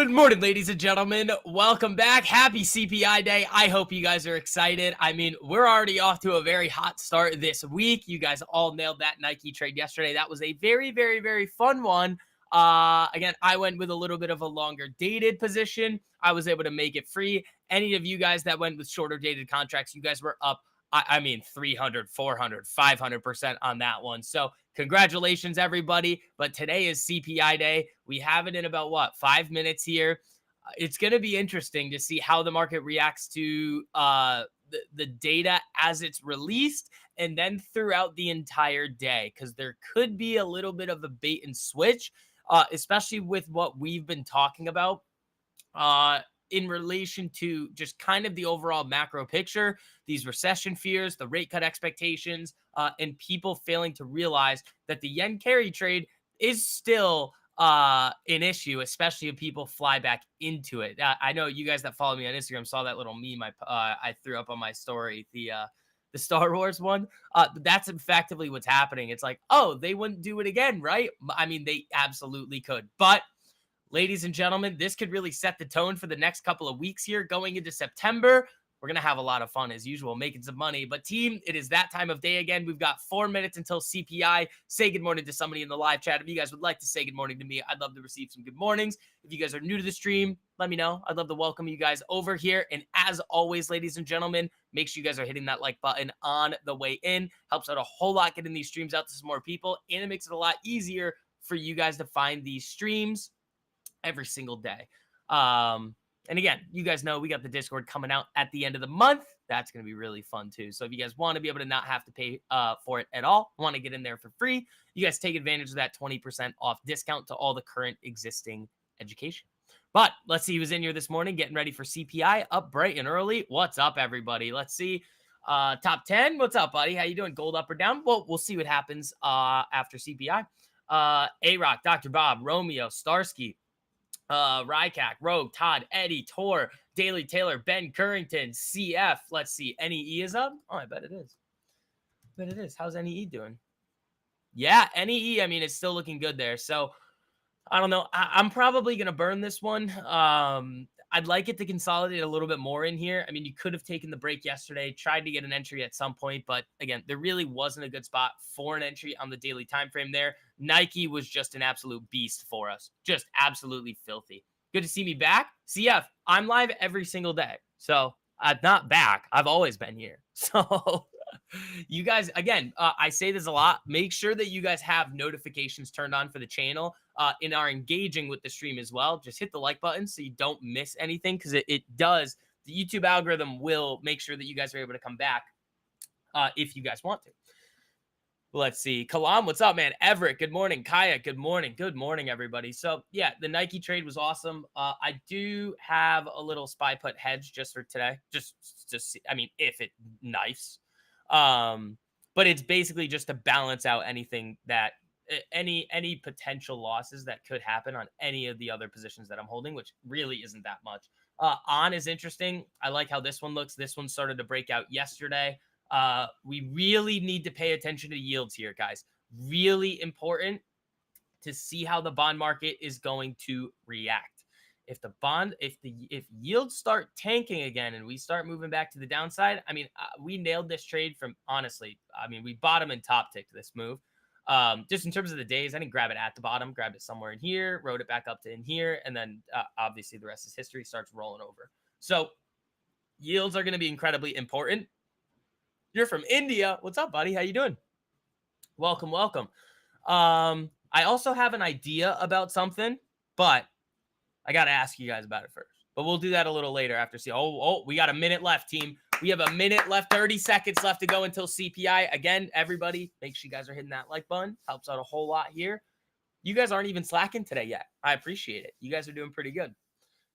Good morning, ladies and gentlemen. Welcome back. Happy CPI day. I hope you guys are excited. I mean, we're already off to a very hot start this week. You guys all nailed that Nike trade yesterday. That was a very, very, very fun one. Again, I went with a little bit of a longer dated position. I was able to make it free. Any of you guys that went with shorter dated contracts, you guys were up, I mean, 300, 400, 500% on that one. So congratulations, everybody. But today is CPI day. We have it in about, 5 minutes here. It's going to be interesting to see how the market reacts to the data as it's released and then throughout the entire day, because there could be a little bit of a bait and switch, especially with what we've been talking about. Uh, in relation to just kind of the overall macro picture, these recession fears, the rate cut expectations, and people failing to realize that the yen carry trade is still an issue, especially if people fly back into it. I know you guys that follow me on Instagram saw that little meme I threw up on my story, the Star Wars one. That's effectively what's happening. It's like, oh, they wouldn't do it again, right? I mean, they absolutely could, but ladies and gentlemen, this could really set the tone for the next couple of weeks here going into September. We're going to have a lot of fun as usual, making some money. But team, it is that time of day again. We've got 4 minutes until CPI. Say good morning to somebody in the live chat. If you guys would like to say good morning to me, I'd love to receive some good mornings. If you guys are new to the stream, let me know. I'd love to welcome you guys over here. And as always, ladies and gentlemen, make sure you guys are hitting that like button on the way in. Helps out a whole lot getting these streams out to some more people. And it makes it a lot easier for you guys to find these streams every single day. And again, you guys know we got the Discord coming out at the end of the month. That's going to be really fun too. So if you guys want to be able to not have to pay for it at all, want to get in there for free, you guys take advantage of that 20% off discount to all the current existing education. But let's see who's in here this morning, getting ready for CPI, up bright and early. What's up, everybody? Let's see. Top 10. What's up, buddy? How you doing? Gold up or down? Well, we'll see what happens after CPI. A-Rock, Dr. Bob, Romeo, Starsky, Rycack, Rogue, Todd, Eddie, Tor, Daily Taylor, Ben Currington, CF. Let's see. NEE is up? Oh, I bet it is. How's NEE doing? Yeah, NEE, I mean, it's still looking good there. So, I don't know. I'm probably going to burn this one. I'd like it to consolidate a little bit more in here. I mean, you could have taken the break yesterday, tried to get an entry at some point, but again, there really wasn't a good spot for an entry on the daily time frame there. Nike was just an absolute beast for us. Just absolutely filthy. Good to see me back. CF, I'm live every single day. So I'm not back. I've always been here. So you guys, again, I say this a lot. Make sure that you guys have notifications turned on for the channel and are engaging with the stream as well. Just hit the like button so you don't miss anything, because it does. The YouTube algorithm will make sure that you guys are able to come back if you guys want to. Let's see. Kalam, what's up, man? Everett, good morning. Kaya, good morning. Good morning, everybody. So, yeah, the Nike trade was awesome. I do have a little spy put hedge just for today. Just see, I mean, if it knifes. But it's basically just to balance out anything that any potential losses that could happen on any of the other positions that I'm holding, which really isn't that much. On is interesting. I like how this one looks. This one started to break out yesterday. We really need to pay attention to yields here, guys. Really important to see how the bond market is going to react. If yields start tanking again and we start moving back to the downside, I mean, we nailed this trade from, honestly, I mean, we bottom and top ticked this move. Just in terms of the days, I didn't grab it at the bottom, grabbed it somewhere in here, rode it back up to in here, and then obviously the rest is history, starts rolling over. So yields are going to be incredibly important. You're from India. What's up, buddy? How you doing? Welcome, welcome. I also have an idea about something, but I got to ask you guys about it first. But we'll do that a little later after see. Oh, we got a minute left, team. We have a minute left, 30 seconds left to go until CPI. Again, everybody, make sure you guys are hitting that like button. Helps out a whole lot here. You guys aren't even slacking today yet. I appreciate it. You guys are doing pretty good.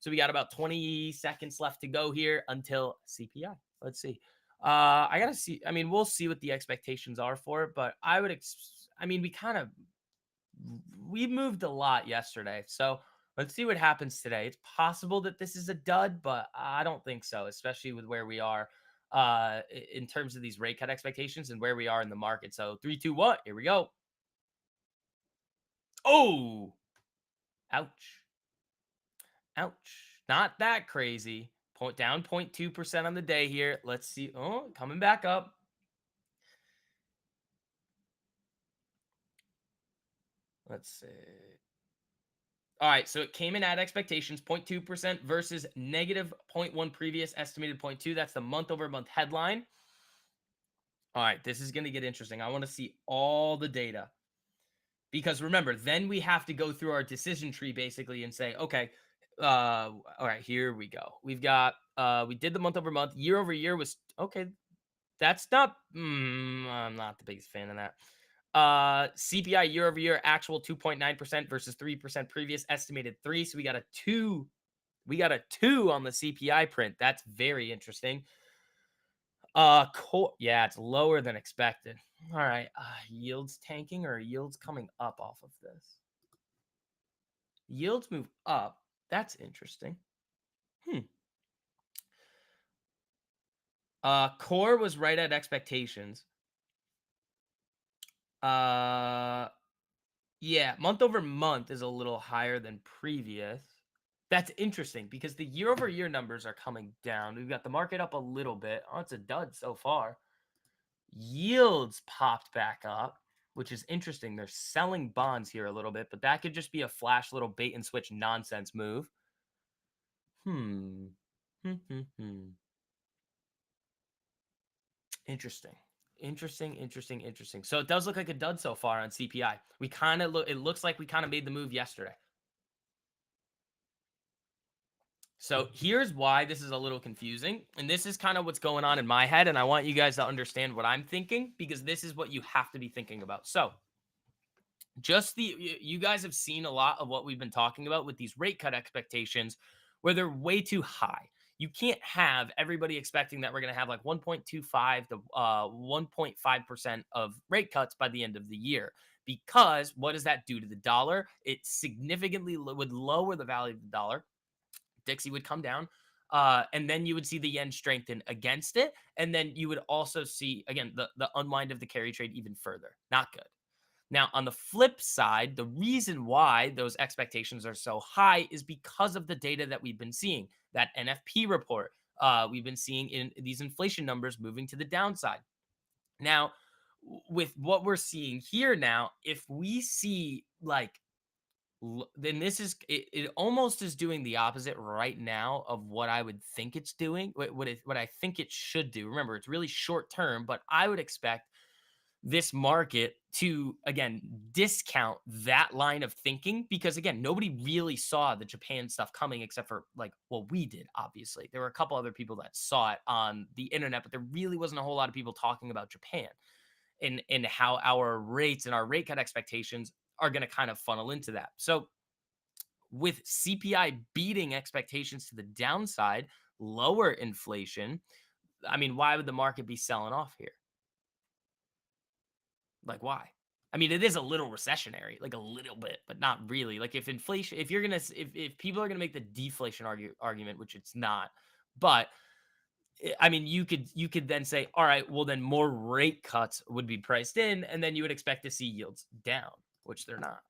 So we got about 20 seconds left to go here until CPI. Let's see. I gotta see. I mean, we'll see what the expectations are for it, but I would. I mean, we moved a lot yesterday, so let's see what happens today. It's possible that this is a dud, but I don't think so, especially with where we are in terms of these rate cut expectations and where we are in the market. So 3, 2, 1. Here we go. Oh, ouch. Ouch. Not that crazy. Point down 0.2% on the day here. Let's see. Oh, coming back up. Let's see. All right, so it came in at expectations, 0.2% versus negative zero point 0.1 previous, estimated zero point 0.2. That's the month over month headline. All right, this is going to get interesting. I want to see all the data because remember, then we have to go through our decision tree basically and say, okay, all right, here we go. We've got, we did the month over month, year over year was okay. That's not, I'm not the biggest fan of that. CPI year over year, actual 2.9% versus 3% previous, estimated 3. So we got a 2. We got a 2 on the CPI print. That's very interesting. Yeah, it's lower than expected. All right, yields tanking or yields coming up off of this? Yields move up. That's interesting. Hmm. Core was right at expectations. Uh, yeah, month over month is a little higher than previous. That's interesting because the year over year numbers are coming down. We've got the market up a little bit. Oh, it's a dud so far. Yields popped back up, which is interesting. They're selling bonds here a little bit, but that could just be a flash little bait and switch nonsense move. Hmm. Interesting. Interesting. So it does look like a dud so far on CPI. We kind of look, it looks like we kind of made the move yesterday. So here's why this is a little confusing. And this is kind of what's going on in my head. And I want you guys to understand what I'm thinking because this is what you have to be thinking about. So just you guys have seen a lot of what we've been talking about with these rate cut expectations where they're way too high. You can't have everybody expecting that we're going to have like 1.25 to 1.5% of rate cuts by the end of the year. Because what does that do to the dollar? It significantly would lower the value of the dollar. Dixie would come down. And then you would see the yen strengthen against it. And then you would also see, again, the unwind of the carry trade even further. Not good. Now, on the flip side, the reason why those expectations are so high is because of the data that we've been seeing. That NFP report, we've been seeing in these inflation numbers moving to the downside. Now, with what we're seeing here now, if we see like then this is it almost is doing the opposite right now of what I would think it's doing, what I think it should do. Remember, it's really short term, but I would expect this market to again discount that line of thinking because again nobody really saw the Japan stuff coming except for like well we did. Obviously there were a couple other people that saw it on the internet, but there really wasn't a whole lot of people talking about Japan and how our rates and our rate cut expectations are going to kind of funnel into that. So with CPI beating expectations to the downside, lower inflation, I mean, why would the market be selling off here? Like, why? I mean, it is a little recessionary, like a little bit, but not really. Like, if inflation, if you're gonna, if people are gonna make the deflation argument, which it's not, but I mean, you could then say, all right, well, then more rate cuts would be priced in, and then you would expect to see yields down, which they're not.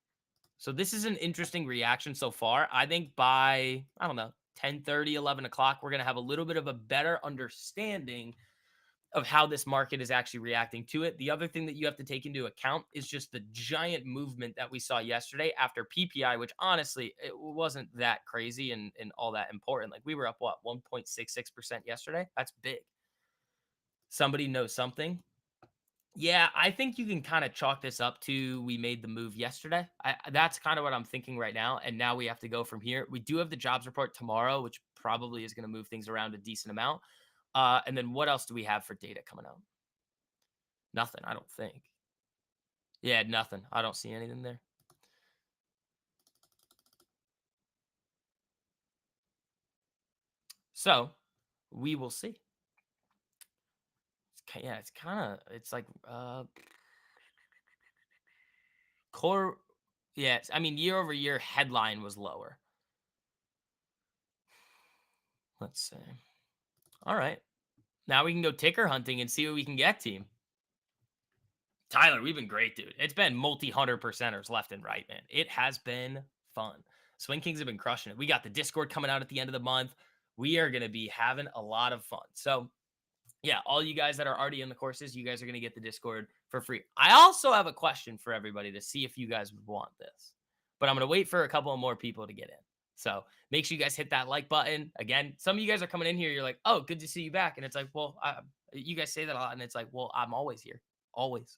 So this is an interesting reaction so far. I think by I don't know 10:30, 11 o'clock, we're gonna have a little bit of a better understanding of how this market is actually reacting to it. The other thing that you have to take into account is just the giant movement that we saw yesterday after PPI, which honestly, it wasn't that crazy and all that important. Like we were up, what, 1.66% yesterday? That's big. Somebody knows something. Yeah, I think you can kind of chalk this up to we made the move yesterday. That's kind of what I'm thinking right now. And now we have to go from here. We do have the jobs report tomorrow, which probably is going to move things around a decent amount. And then what else do we have for data coming out? Nothing, I don't think. Yeah, nothing. I don't see anything there. So we will see. Yeah, it's kind of it's like core. Yeah, I mean year over year headline was lower. Let's see. All right, now we can go ticker hunting and see what we can get, team. Tyler, we've been great, dude. It's been multi 100%ers left and right, man. It has been fun. Swing Kings have been crushing it. We got the Discord coming out at the end of the month. We are going to be having a lot of fun. So, yeah, all you guys that are already in the courses, you guys are going to get the Discord for free. I also have a question for everybody to see if you guys would want this, but I'm going to wait for a couple of more people to get in. So make sure you guys hit that like button. Again, some of you guys are coming in here. You're like, oh, good to see you back. And it's like, well, you guys say that a lot. And it's like, well, I'm always here. Always.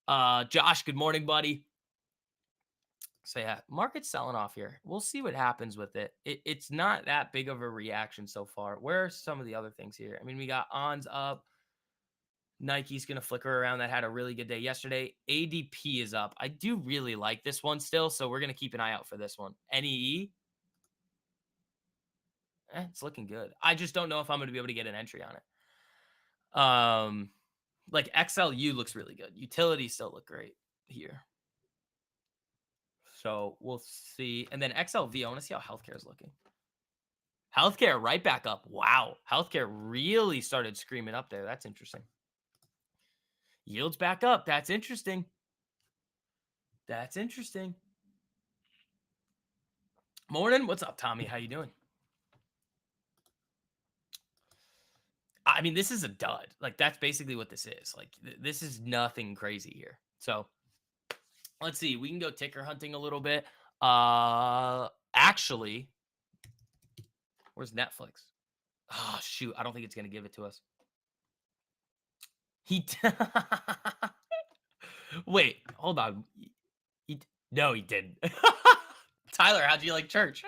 Josh, good morning, buddy. So yeah, market's selling off here. We'll see what happens with it. It's not that big of a reaction so far. Where are some of the other things here? I mean, we got ONS up. Nike's going to flicker around. That had a really good day yesterday. ADP is up. I do really like this one still, so we're going to keep an eye out for this one. NEE, it's looking good. I just don't know if I'm going to be able to get an entry on it. Like XLU looks really good. Utilities still look great here. So we'll see. And then XLV, I want to see how healthcare is looking. Healthcare right back up. Wow. Healthcare really started screaming up there. That's interesting. Yields back up. That's interesting. That's interesting. Morning. What's up, Tommy? How you doing? I mean, this is a dud. Like, that's basically what this is. Like, this is nothing crazy here. So let's see. We can go ticker hunting a little bit. Actually, where's Netflix? Oh, shoot. I don't think it's going to give it to us. Wait, hold on. No, he didn't. Tyler, how'd you like church?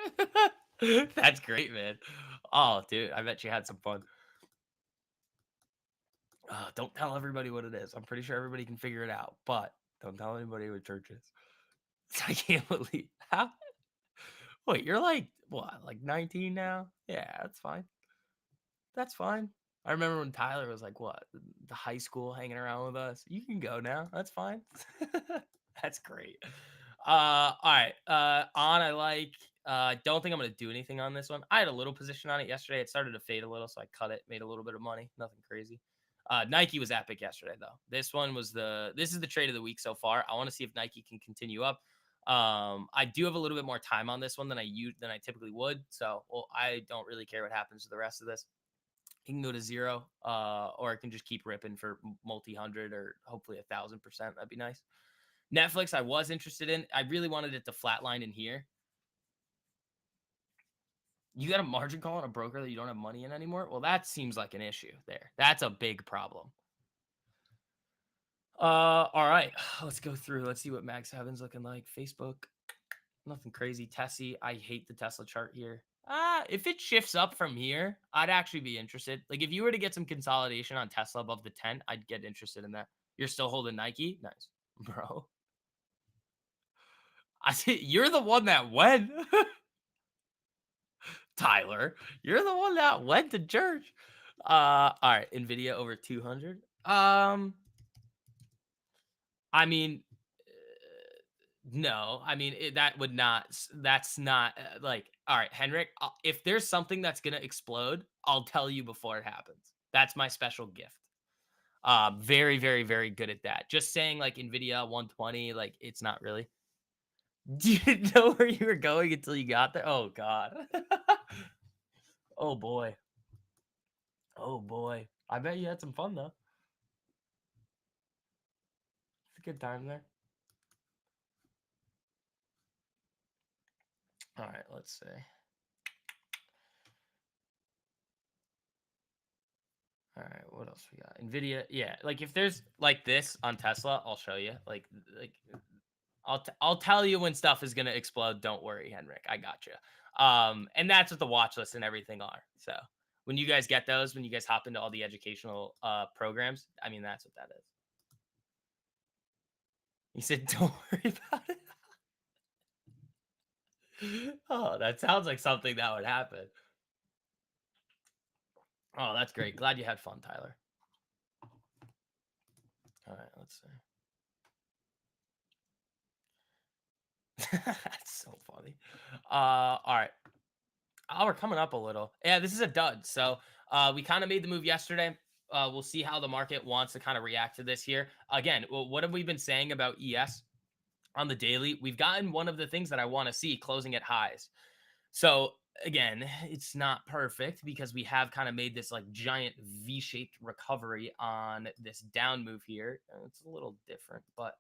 That's great, man. Oh, dude, I bet you had some fun. Don't tell everybody what it is. I'm pretty sure everybody can figure it out, but don't tell anybody what church is. I can't believe how. Wait, you're like what, like 19 now? Yeah, that's fine. That's fine. I remember when Tyler was like, what, the high school hanging around with us. You can go now. That's fine. That's great. All right. I like. Don't think I'm gonna do anything on this one. I had a little position on it yesterday. It started to fade a little, so I cut it, made a little bit of money. Nothing crazy. Nike was epic yesterday, though. This is the trade of the week so far. I want to see if Nike can continue up. I do have a little bit more time on this one than I typically would. So, I don't really care what happens to the rest of this. It can go to 0, or it can just keep ripping for multi-hundred or hopefully 1,000%. That'd be nice. Netflix, I was interested in. I really wanted it to flatline in here. You got a margin call on a broker that you don't have money in anymore? Well, that seems like an issue there. That's a big problem. All right. Let's go through. Let's see what Mag 7's looking like. Facebook, nothing crazy. Tessie, I hate the Tesla chart here. If it shifts up from here, I'd actually be interested. Like, if you were to get some consolidation on Tesla above the 10, I'd get interested in that. You're still holding Nike? Nice. Bro. I see you're the one that went. Tyler, you're the one that went to church. All right, Nvidia over 200. I mean, no. I mean, that would not. That's not like. All right, Henrik. If there's something that's gonna explode, I'll tell you before it happens. That's my special gift. Very, very, very good at that. Just saying, like Nvidia 120, like it's not really. Do you know where you were going until you got there? Oh God. Oh boy. Oh boy. I bet you had some fun though. It's a good time there. All right, let's see. All right, what else we got? Nvidia, yeah. Like if there's like this on Tesla, I'll show you. Like I'll tell you when stuff is gonna explode. Don't worry, Henrik. I got you. And that's what the watch list and everything are. So when you guys get those, when you guys hop into all the educational programs, I mean that's what that is. You said don't worry about it. Oh, that sounds like something that would happen. Oh, that's great. Glad you had fun, Tyler. All right, let's see. That's so funny. All right. Oh, we're coming up a little. Yeah, this is a dud. So we kind of made the move yesterday. We'll see how the market wants to kind of react to this here. Again, what have we been saying about ES? on the daily, we've gotten one of the things that I want to see, closing at highs. So again, it's not perfect because we have kind of made this like giant V-shaped recovery on this down move here. It's a little different, but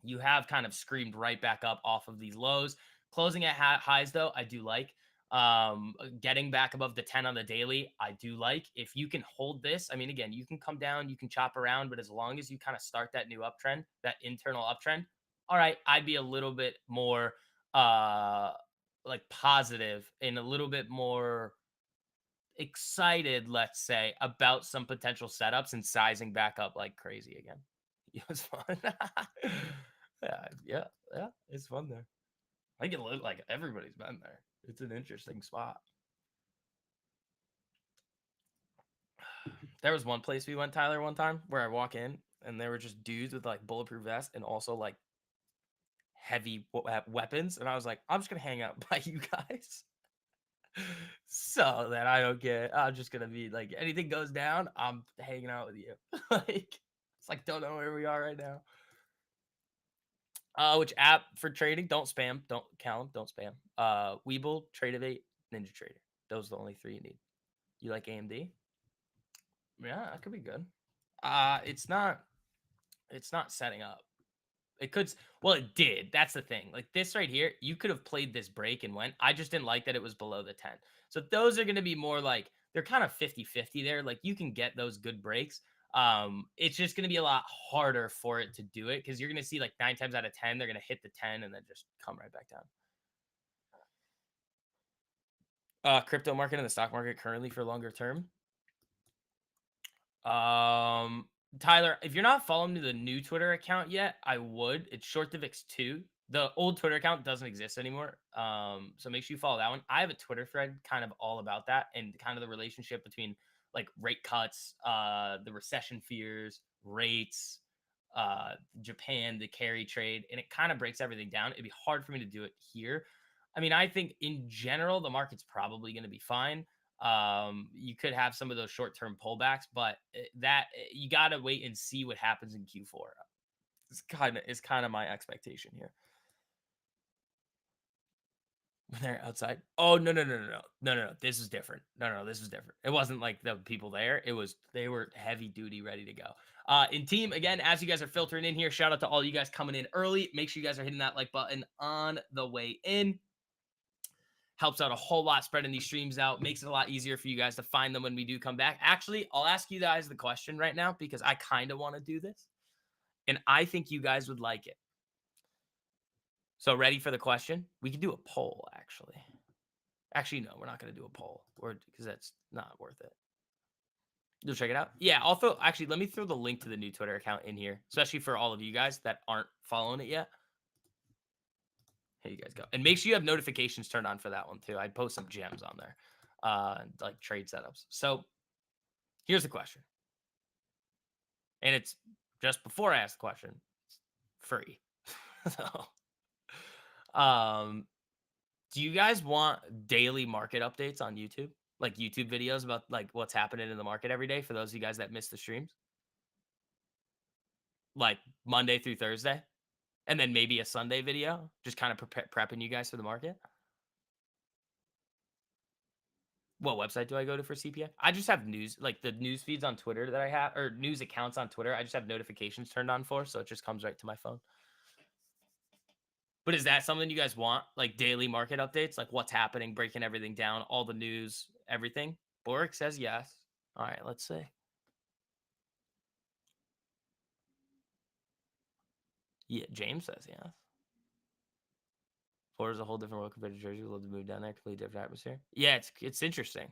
you have kind of screamed right back up off of these lows. Closing at highs, though, I do like. Getting back above the 10 on the daily, I do like. If you can hold this, I mean, again, you can come down, you can chop around, but as long as you kind of start that new uptrend, that internal uptrend, all right, I'd be a little bit more uh like positive and a little bit more excited, let's say, about some potential setups and sizing back up like crazy again. It was fun. Yeah, it's fun there. I think it look like everybody's been there. It's an interesting spot. There was one place we went, Tyler, one time where I walk in and there were just dudes with like bulletproof vests and also like heavy weapons, and I was like, I'm just gonna hang out by you guys, so that I don't get. I'm just gonna be like, anything goes down, I'm hanging out with you. Like, it's like don't know where we are right now. Which app for trading? Don't spam. Don't count. Don't spam. Webull, Tradeovate, Ninja Trader. Those are the only three you need. You like AMD? Yeah, that could be good. It's not. It's not setting up. It could. Well, it did. That's the thing. Like this right here, you could have played this break and went. I just didn't like that it was below the 10. So those are going to be more like they're kind of 50-50 there. Like you can get those good breaks. It's just going to be a lot harder for it to do it because you're going to see like 9 times out of 10 they're going to hit the 10 and then just come right back down. Crypto market and the stock market currently for longer term. Um, Tyler, if you're not following me the new Twitter account yet, I would. It's ShortTheVix2. The old Twitter account doesn't exist anymore. So make sure you follow that one. I have a Twitter thread kind of all about that and kind of the relationship between like rate cuts, the recession fears, rates, Japan, the carry trade, and it kind of breaks everything down. It'd be hard for me to do it here. I mean, I think in general, the market's probably going to be fine. You could have some of those short-term pullbacks, but you got to wait and see what happens in Q4. It's kind of my expectation here. When they're outside. Oh, no. This is different. No, this is different. It wasn't like the people there. They were heavy duty, ready to go. In team, again, as you guys are filtering in here, shout out to all you guys coming in early. Make sure you guys are hitting that like button on the way in. Helps out a whole lot spreading these streams out. Makes it a lot easier for you guys to find them when we do come back. Actually, I'll ask you guys the question right now because I kind of want to do this. And I think you guys would like it. So ready for the question? We can do a poll, actually. Actually, no, we're not going to do a poll because that's not worth it. You'll check it out. Yeah, actually, let me throw the link to the new Twitter account in here, especially for all of you guys that aren't following it yet. Here you guys go. And make sure you have notifications turned on for that one too. I'd post some gems on there, like trade setups. So here's the question. And it's just before I ask the question, it's free. So, do you guys want daily market updates on YouTube? Like YouTube videos about like what's happening in the market every day for those of you guys that miss the streams? Like Monday through Thursday? And then maybe a Sunday video, just kind of prepping you guys for the market. What website do I go to for CPI? I just have news, like the news feeds on Twitter that I have, or news accounts on Twitter. I just have notifications turned on for, so it just comes right to my phone. But is that something you guys want? Like daily market updates, like what's happening, breaking everything down, all the news, everything? Boric says yes. All right, let's see. Yeah, James says yes. Florida's a whole different world compared to Jersey. We'd love to move down there, completely different atmosphere. Yeah, it's interesting.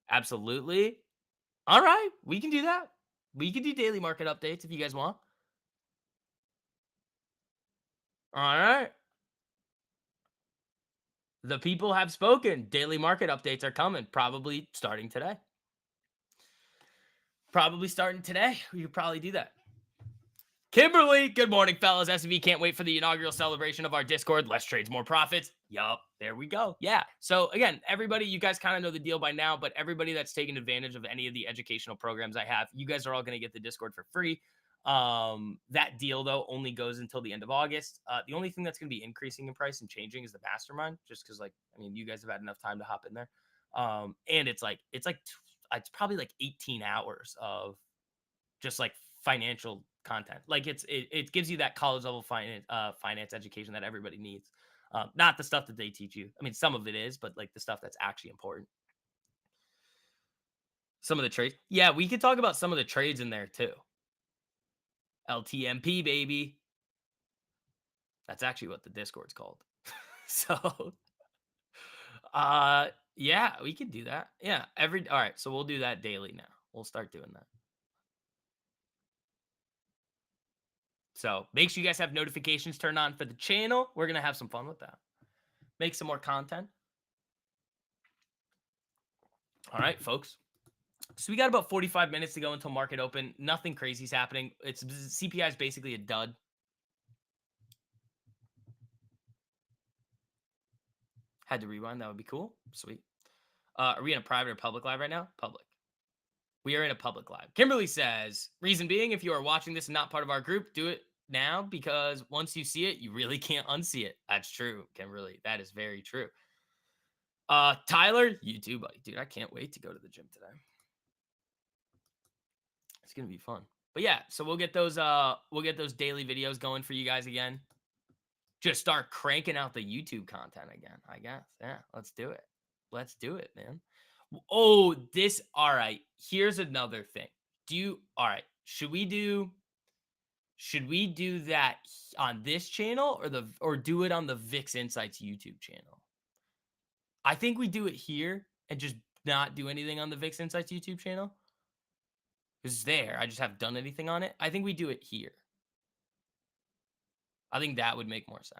Absolutely. All right, we can do that. We can do daily market updates if you guys want. All right. The people have spoken. Daily market updates are coming, probably starting today. We could probably do that. Kimberly, good morning, fellas. SVB can't wait for the inaugural celebration of our Discord. Less trades, more profits. Yup, there we go. Yeah. So again, everybody, you guys kind of know the deal by now, but everybody that's taking advantage of any of the educational programs I have, you guys are all going to get the Discord for free. That deal though only goes until the end of August. The only thing that's going to be increasing in price and changing is the mastermind, just because like I mean you guys have had enough time to hop in there. And it's probably like 18 hours of just like financial content. Like it gives you that college level finance education that everybody needs. Not the stuff that they teach you. I mean, some of it is, but like the stuff that's actually important. Some of the trades. Yeah, we could talk about some of the trades in there too. LTMP baby. That's actually what the Discord's called. So, uh, yeah, we could do that. Yeah, all right. So we'll do that daily now. We'll start doing that. So make sure you guys have notifications turned on for the channel. We're gonna have some fun with that. Make some more content. All right, folks. So we got about 45 minutes to go until market open. Nothing crazy is happening. It's CPI is basically a dud. Had to rewind. That would be cool. Sweet. Are we in a private or public live right now? Public. We are in a public live. Kimberly says, reason being, if you are watching this and not part of our group, do it now because once you see it, you really can't unsee it. That's true, Kimberly. That is very true. Tyler, you too, buddy. Dude, I can't wait to go to the gym today. It's gonna be fun. But yeah, so we'll get those daily videos going for you guys again. Just start cranking out the YouTube content again, I guess. Yeah, let's do it. Let's do it, man. Oh, all right. Here's another thing. All right. Should we do that on this channel or do it on the VIX Insights YouTube channel? I think we do it here and just not do anything on the VIX Insights YouTube channel. It's there. I just haven't done anything on it. I think we do it here. I think that would make more sense.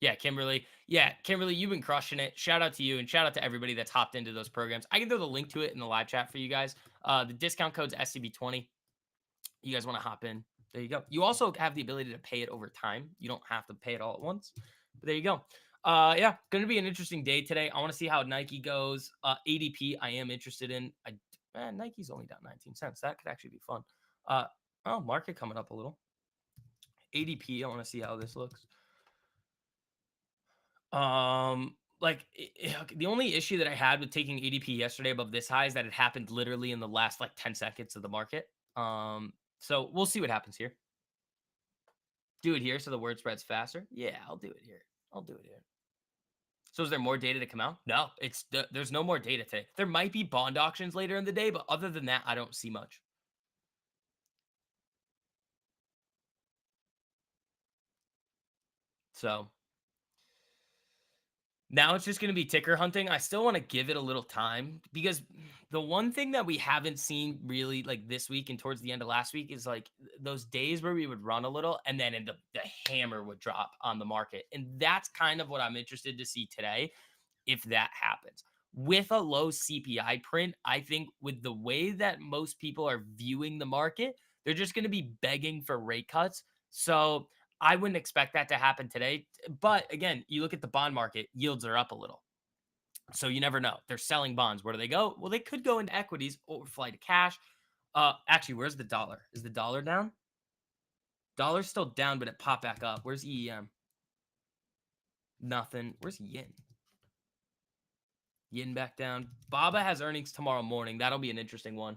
Yeah, Kimberly. Yeah, Kimberly, you've been crushing it. Shout out to you and shout out to everybody that's hopped into those programs. I can throw the link to it in the live chat for you guys. The discount code's SCB20. You guys want to hop in? There you go. You also have the ability to pay it over time. You don't have to pay it all at once. But there you go. Yeah, going to be an interesting day today. I want to see how Nike goes. ADP, I am interested in. Nike's only down 19 cents. That could actually be fun. Market coming up a little. ADP, I want to see how this looks. The only issue that I had with taking ADP yesterday above this high is that it happened literally in the last like 10 seconds of the market. So we'll see what happens here. Do it here so the word spreads faster. Yeah, I'll do it here. So is there more data to come out? No, there's no more data today. There might be bond auctions later in the day, but other than that, I don't see much. So now it's just going to be ticker hunting. I still want to give it a little time because the one thing that we haven't seen really like this week and towards the end of last week is like those days where we would run a little and then the hammer would drop on the market. And that's kind of what I'm interested to see today if that happens. With a low CPI print, I think with the way that most people are viewing the market, they're just going to be begging for rate cuts. So I wouldn't expect that to happen today. But again, you look at the bond market, yields are up a little. So you never know. They're selling bonds. Where do they go? Well, they could go into equities or fly to cash. Actually, where's the dollar? Is the dollar down? Dollar's still down, but it popped back up. Where's EEM? Nothing. Where's yen? Yen back down. BABA has earnings tomorrow morning. That'll be an interesting one.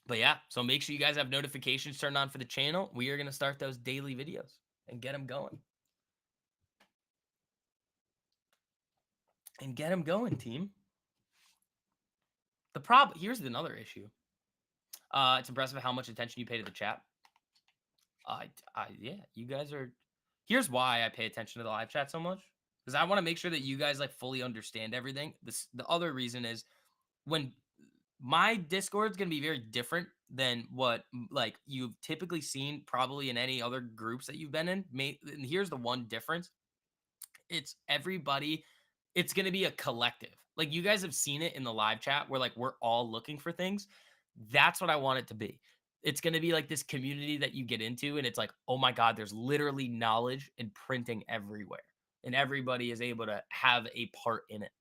But yeah, so make sure you guys have notifications turned on for the channel. We are going to start those daily videos and get them going. And get them going, team. Here's another issue. It's impressive how much attention you pay to the chat. Yeah, you guys are. Here's why I pay attention to the live chat so much because I want to make sure that you guys like fully understand everything. The other reason is when my Discord is going to be very different than what like you've typically seen probably in any other groups that you've been in. And here's the one difference. It's everybody. It's going to be a collective. Like you guys have seen it in the live chat where like we're all looking for things. That's what I want it to be. It's going to be like this community that you get into and it's like, oh my God, there's literally knowledge and printing everywhere. And everybody is able to have a part in it.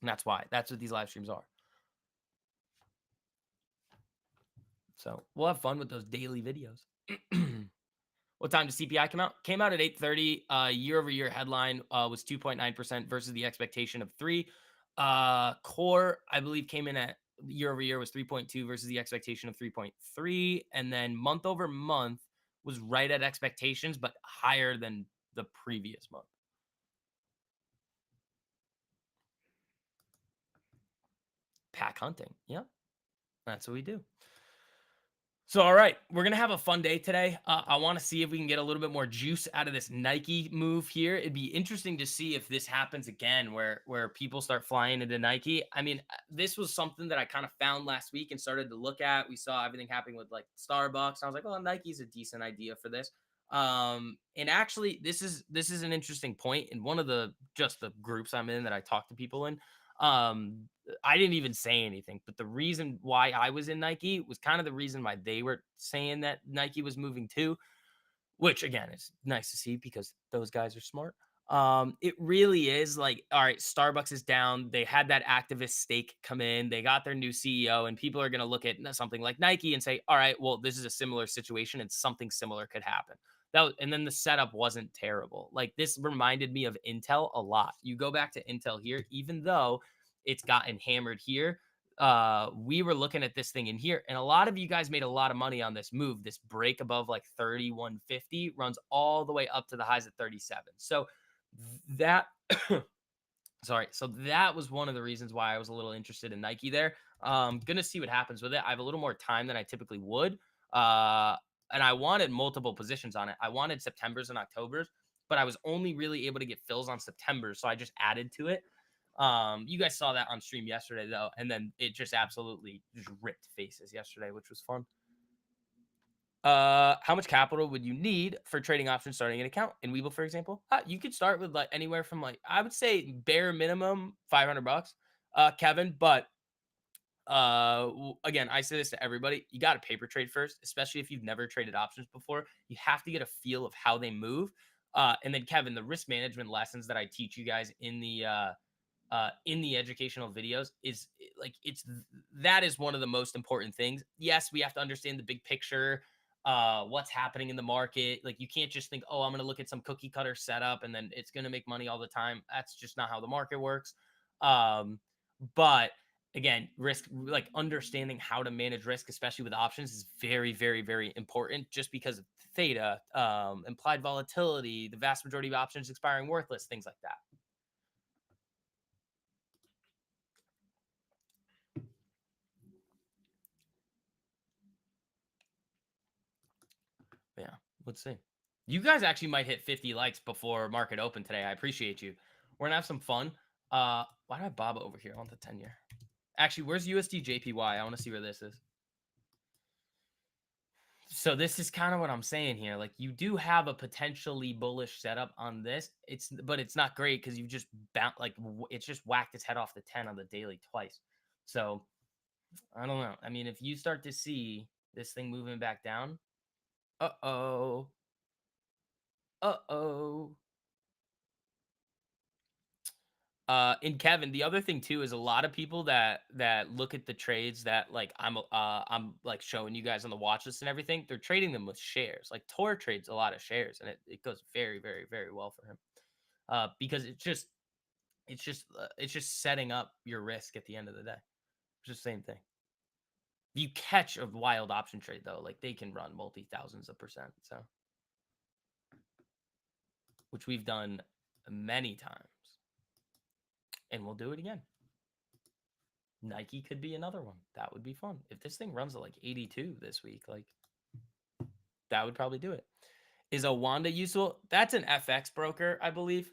And that's why. That's what these live streams are. So we'll have fun with those daily videos. What time did CPI come out? Came out at 8:30. Year over year headline was 2.9% versus the expectation of 3. Core, I believe, came in at year over year was 3.2 versus the expectation of 3.3. And then month over month was right at expectations, but higher than the previous month. Pack hunting. Yep. That's what we do. So, all right, we're going to have a fun day today. I want to see if we can get a little bit more juice out of this Nike move here. It'd be interesting to see if this happens again, where people start flying into Nike. I mean, this was something that I kind of found last week and started to look at. We saw everything happening with like Starbucks. I was like, oh, Nike's a decent idea for this. And actually, this is an interesting point in one of the groups I'm in that I talk to people in. I didn't even say anything, but the reason why I was in Nike was kind of the reason why they were saying that Nike was moving too, which again is nice to see because those guys are smart. It really is like, all right, Starbucks is down. They had that activist stake come in. They got their new CEO, and people are going to look at something like Nike and say, all right, well, this is a similar situation, and something similar could happen. And then the setup wasn't terrible. Like this reminded me of Intel a lot. You go back to Intel here, even though it's gotten hammered here. We were looking at this thing in here, and a lot of you guys made a lot of money on this move. This break above like 3150 runs all the way up to the highs at 37. So that sorry, so that was one of the reasons why I was a little interested in Nike there. Gonna see what happens with it. I have a little more time than I typically would. And I wanted multiple positions on it. I wanted September's and October's, but I was only really able to get fills on September, so I just added to it. You guys saw that on stream yesterday though, and then it just absolutely just ripped faces yesterday, which was fun. How much capital would you need for trading options starting an account in Webull, for example? You could start with like anywhere from like, I would say bare minimum $500, Kevin. But again, I say this to everybody: you got to paper trade first, especially if you've never traded options before. You have to get a feel of how they move. And then Kevin, the risk management lessons that I teach you guys in the educational videos is like that is one of the most important things. Yes, we have to understand the big picture, what's happening in the market. Like you can't just think, oh, I'm going to look at some cookie cutter setup and then it's going to make money all the time. That's just not how the market works. But again, risk, like understanding how to manage risk, especially with options, is very, very, very important. Just because of theta, implied volatility, the vast majority of options expiring worthless, things like that. Yeah, let's see. You guys actually might hit 50 likes before market open today. I appreciate you. We're gonna have some fun. Why do I have Baba over here? I want the 10-year. Actually, where's USD JPY? I want to see where this is. So this is kind of what I'm saying here. Like you do have a potentially bullish setup on this. But it's not great because you just it's just whacked its head off the 10 on the daily twice. So I don't know. I mean, if you start to see this thing moving back down, uh-oh. And Kevin, the other thing too is a lot of people that look at the trades that like I'm like showing you guys on the watch list and everything, they're trading them with shares. Like Tor trades a lot of shares, and it goes very, very, very well for him. Because it's just setting up your risk at the end of the day. It's just the same thing. You catch a wild option trade though, like they can run multi thousands of percent. So, which we've done many times. And we'll do it again. Nike could be another one. That would be fun. If this thing runs at like 82 this week, like that would probably do it. Is a Wanda useful? That's an FX broker, I believe.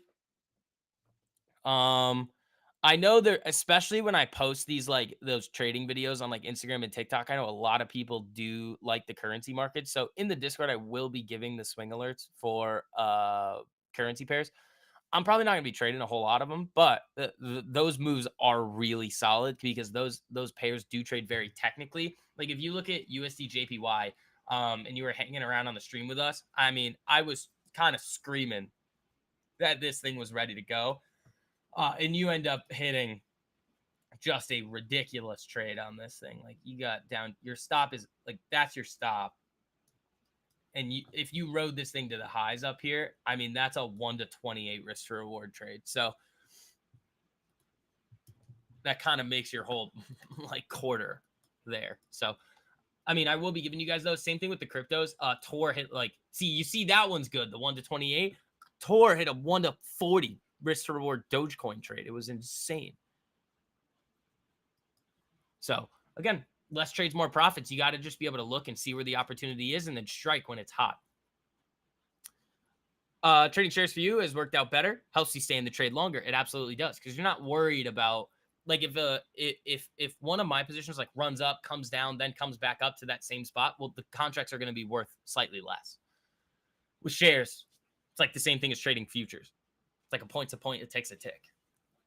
I know there, especially when I post these like those trading videos on like Instagram and TikTok, I know a lot of people do like the currency market. So in the Discord, I will be giving the swing alerts for currency pairs. I'm probably not going to be trading a whole lot of them, but those moves are really solid because those pairs do trade very technically. Like if you look at USD JPY, and you were hanging around on the stream with us, I mean, I was kind of screaming that this thing was ready to go, and you end up hitting just a ridiculous trade on this thing. Like you got down, your stop is like, that's your stop. And if you rode this thing to the highs up here, I mean, that's a 1 to 28 risk to reward trade. So that kind of makes your whole like quarter there. So, I mean, I will be giving you guys those. Same thing with the cryptos. Tor hit like, you see that one's good. The 1 to 28. Tor hit a 1 to 40 risk to reward Dogecoin trade. It was insane. So again, less trades, more profits. You got to just be able to look and see where the opportunity is and then strike when it's hot. Trading shares for you has worked out better. Helps you stay in the trade longer. It absolutely does, because you're not worried about like if one of my positions like runs up, comes down, then comes back up to that same spot. Well, the contracts are going to be worth slightly less. With shares, it's like the same thing as trading futures. It's like a point to point. It takes a tick.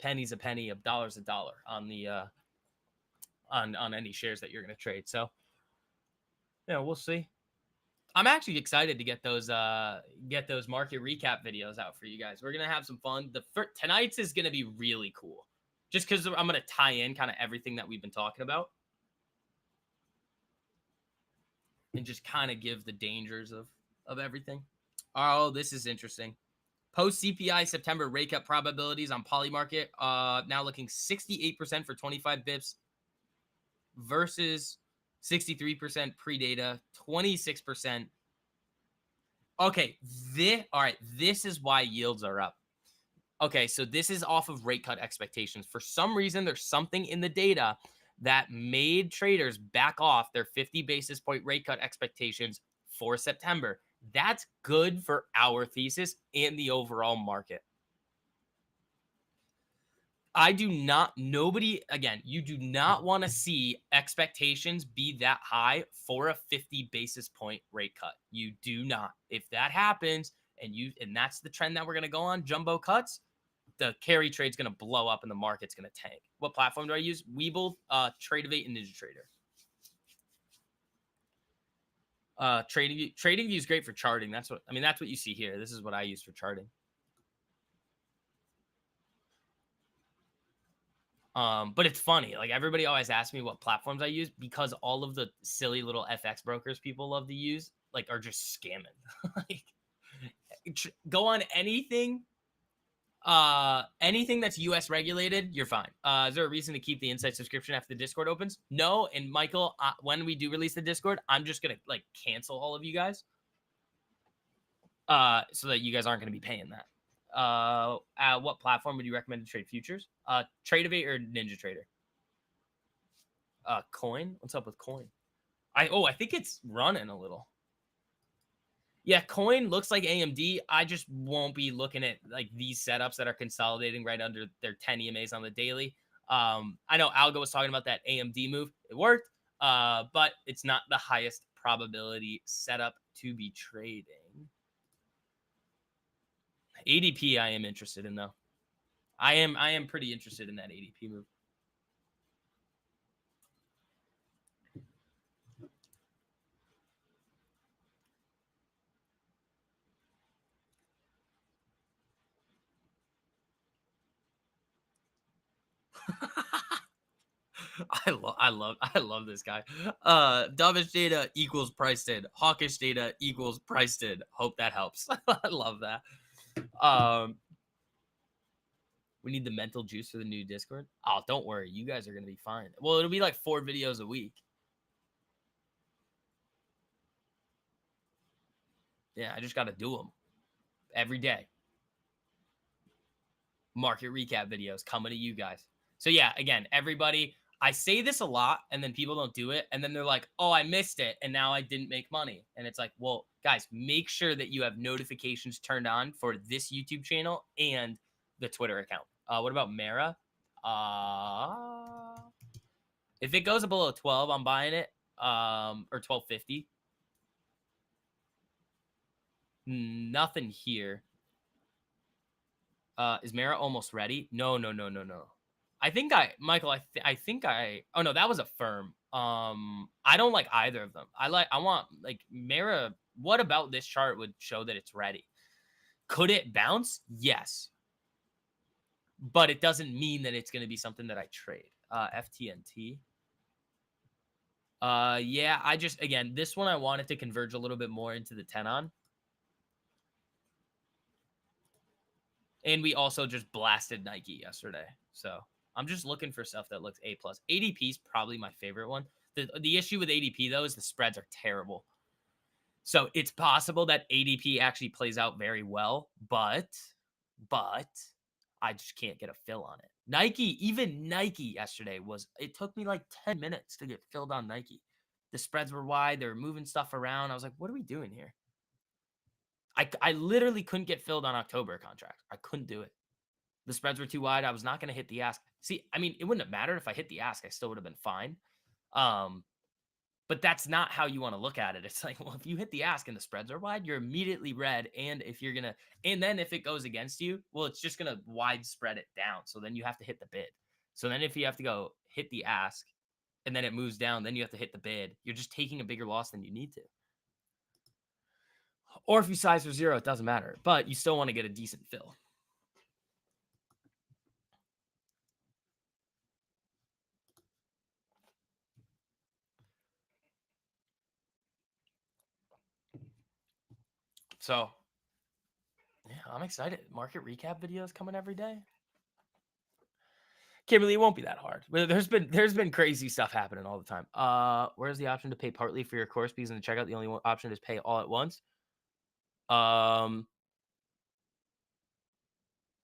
Penny's a penny. A dollar's a dollar on the on any shares that you're going to trade. So yeah, we'll see. I'm actually excited to get those market recap videos out for you guys. We're gonna have some fun. Tonight's is gonna be really cool, just because I'm gonna tie in kind of everything that we've been talking about, and just kind of give the dangers of everything. Oh, this is interesting. Post CPI September rate cut probabilities on Polymarket now looking 68% for 25 bips versus 63% pre-data, 26%. Okay, all right, this is why yields are up. Okay, so this is off of rate cut expectations. For some reason, there's something in the data that made traders back off their 50 basis point rate cut expectations for September. That's good for our thesis and the overall market. You do not want to see expectations be that high for a 50 basis point rate cut. You do not. If that happens and that's the trend that we're going to go on, jumbo cuts, the carry trade's going to blow up and the market's going to tank. What platform do I use? Webull, Tradeovate, and NinjaTrader. TradingView is great for charting. That's what you see here. This is what I use for charting. But it's funny. Like everybody always asks me what platforms I use, because all of the silly little FX brokers people love to use like are just scamming. Like go on anything that's US regulated, you're fine. Is there a reason to keep the Insight subscription after the Discord opens? No. And Michael, when we do release the Discord, I'm just gonna like cancel all of you guys, so that you guys aren't gonna be paying that. What platform would you recommend to trade futures? Tradeovate or NinjaTrader? Coin. What's up with Coin? I think it's running a little. Yeah, Coin looks like AMD. I just won't be looking at like these setups that are consolidating right under their 10 EMAs on the daily. I know Algo was talking about that AMD move. It worked, but it's not the highest probability setup to be trading. ADP I am interested in, though. I am pretty interested in that ADP move. I love this guy. Dovish data equals priced in. Hawkish data equals priced in. Hope that helps. I love that. We need the mental juice for the new Discord. Oh, don't worry. You guys are going to be fine. Well, it'll be like 4 videos a week. Yeah, I just got to do them every day. Market recap videos coming to you guys. So yeah, again, everybody, I say this a lot and then people don't do it. And then they're like, oh, I missed it. And now I didn't make money. And it's like, well, guys, make sure that you have notifications turned on for this YouTube channel and the Twitter account. What about Mara? If it goes below 12, I'm buying it. Or 12.50. Nothing here. Is Mara almost ready? No. Michael, oh no, that was a firm. I don't like either of them. I want like Mara. What about this chart would show that it's ready? Could it bounce? Yes. But it doesn't mean that it's going to be something that I trade. FTNT. Yeah, I just, again, this one I wanted to converge a little bit more into the 10 on. And we also just blasted Nike yesterday. So I'm just looking for stuff that looks A plus. ADP is probably my favorite one. The issue with ADP though is the spreads are terrible. So it's possible that ADP actually plays out very well, but I just can't get a fill on it. Even Nike yesterday it took me like 10 minutes to get filled on Nike. The spreads were wide. They were moving stuff around. I was like, what are we doing here? I literally couldn't get filled on October contracts. I couldn't do it. The spreads were too wide. I was not going to hit the ask. See, I mean, it wouldn't have mattered if I hit the ask. I still would have been fine. But that's not how you want to look at it. It's like, well, if you hit the ask and the spreads are wide, you're immediately red. And then if it goes against you, well, it's just going to widespread it down. So then you have to hit the bid. So then if you have to go hit the ask and then it moves down, then you have to hit the bid. You're just taking a bigger loss than you need to. Or if you size for 0, it doesn't matter. But you still want to get a decent fill. So, yeah, I'm excited. Market recap videos coming every day. Kimberly, it won't be that hard. There's been crazy stuff happening all the time. Where's the option to pay partly for your course fees in the checkout? The only option is pay all at once.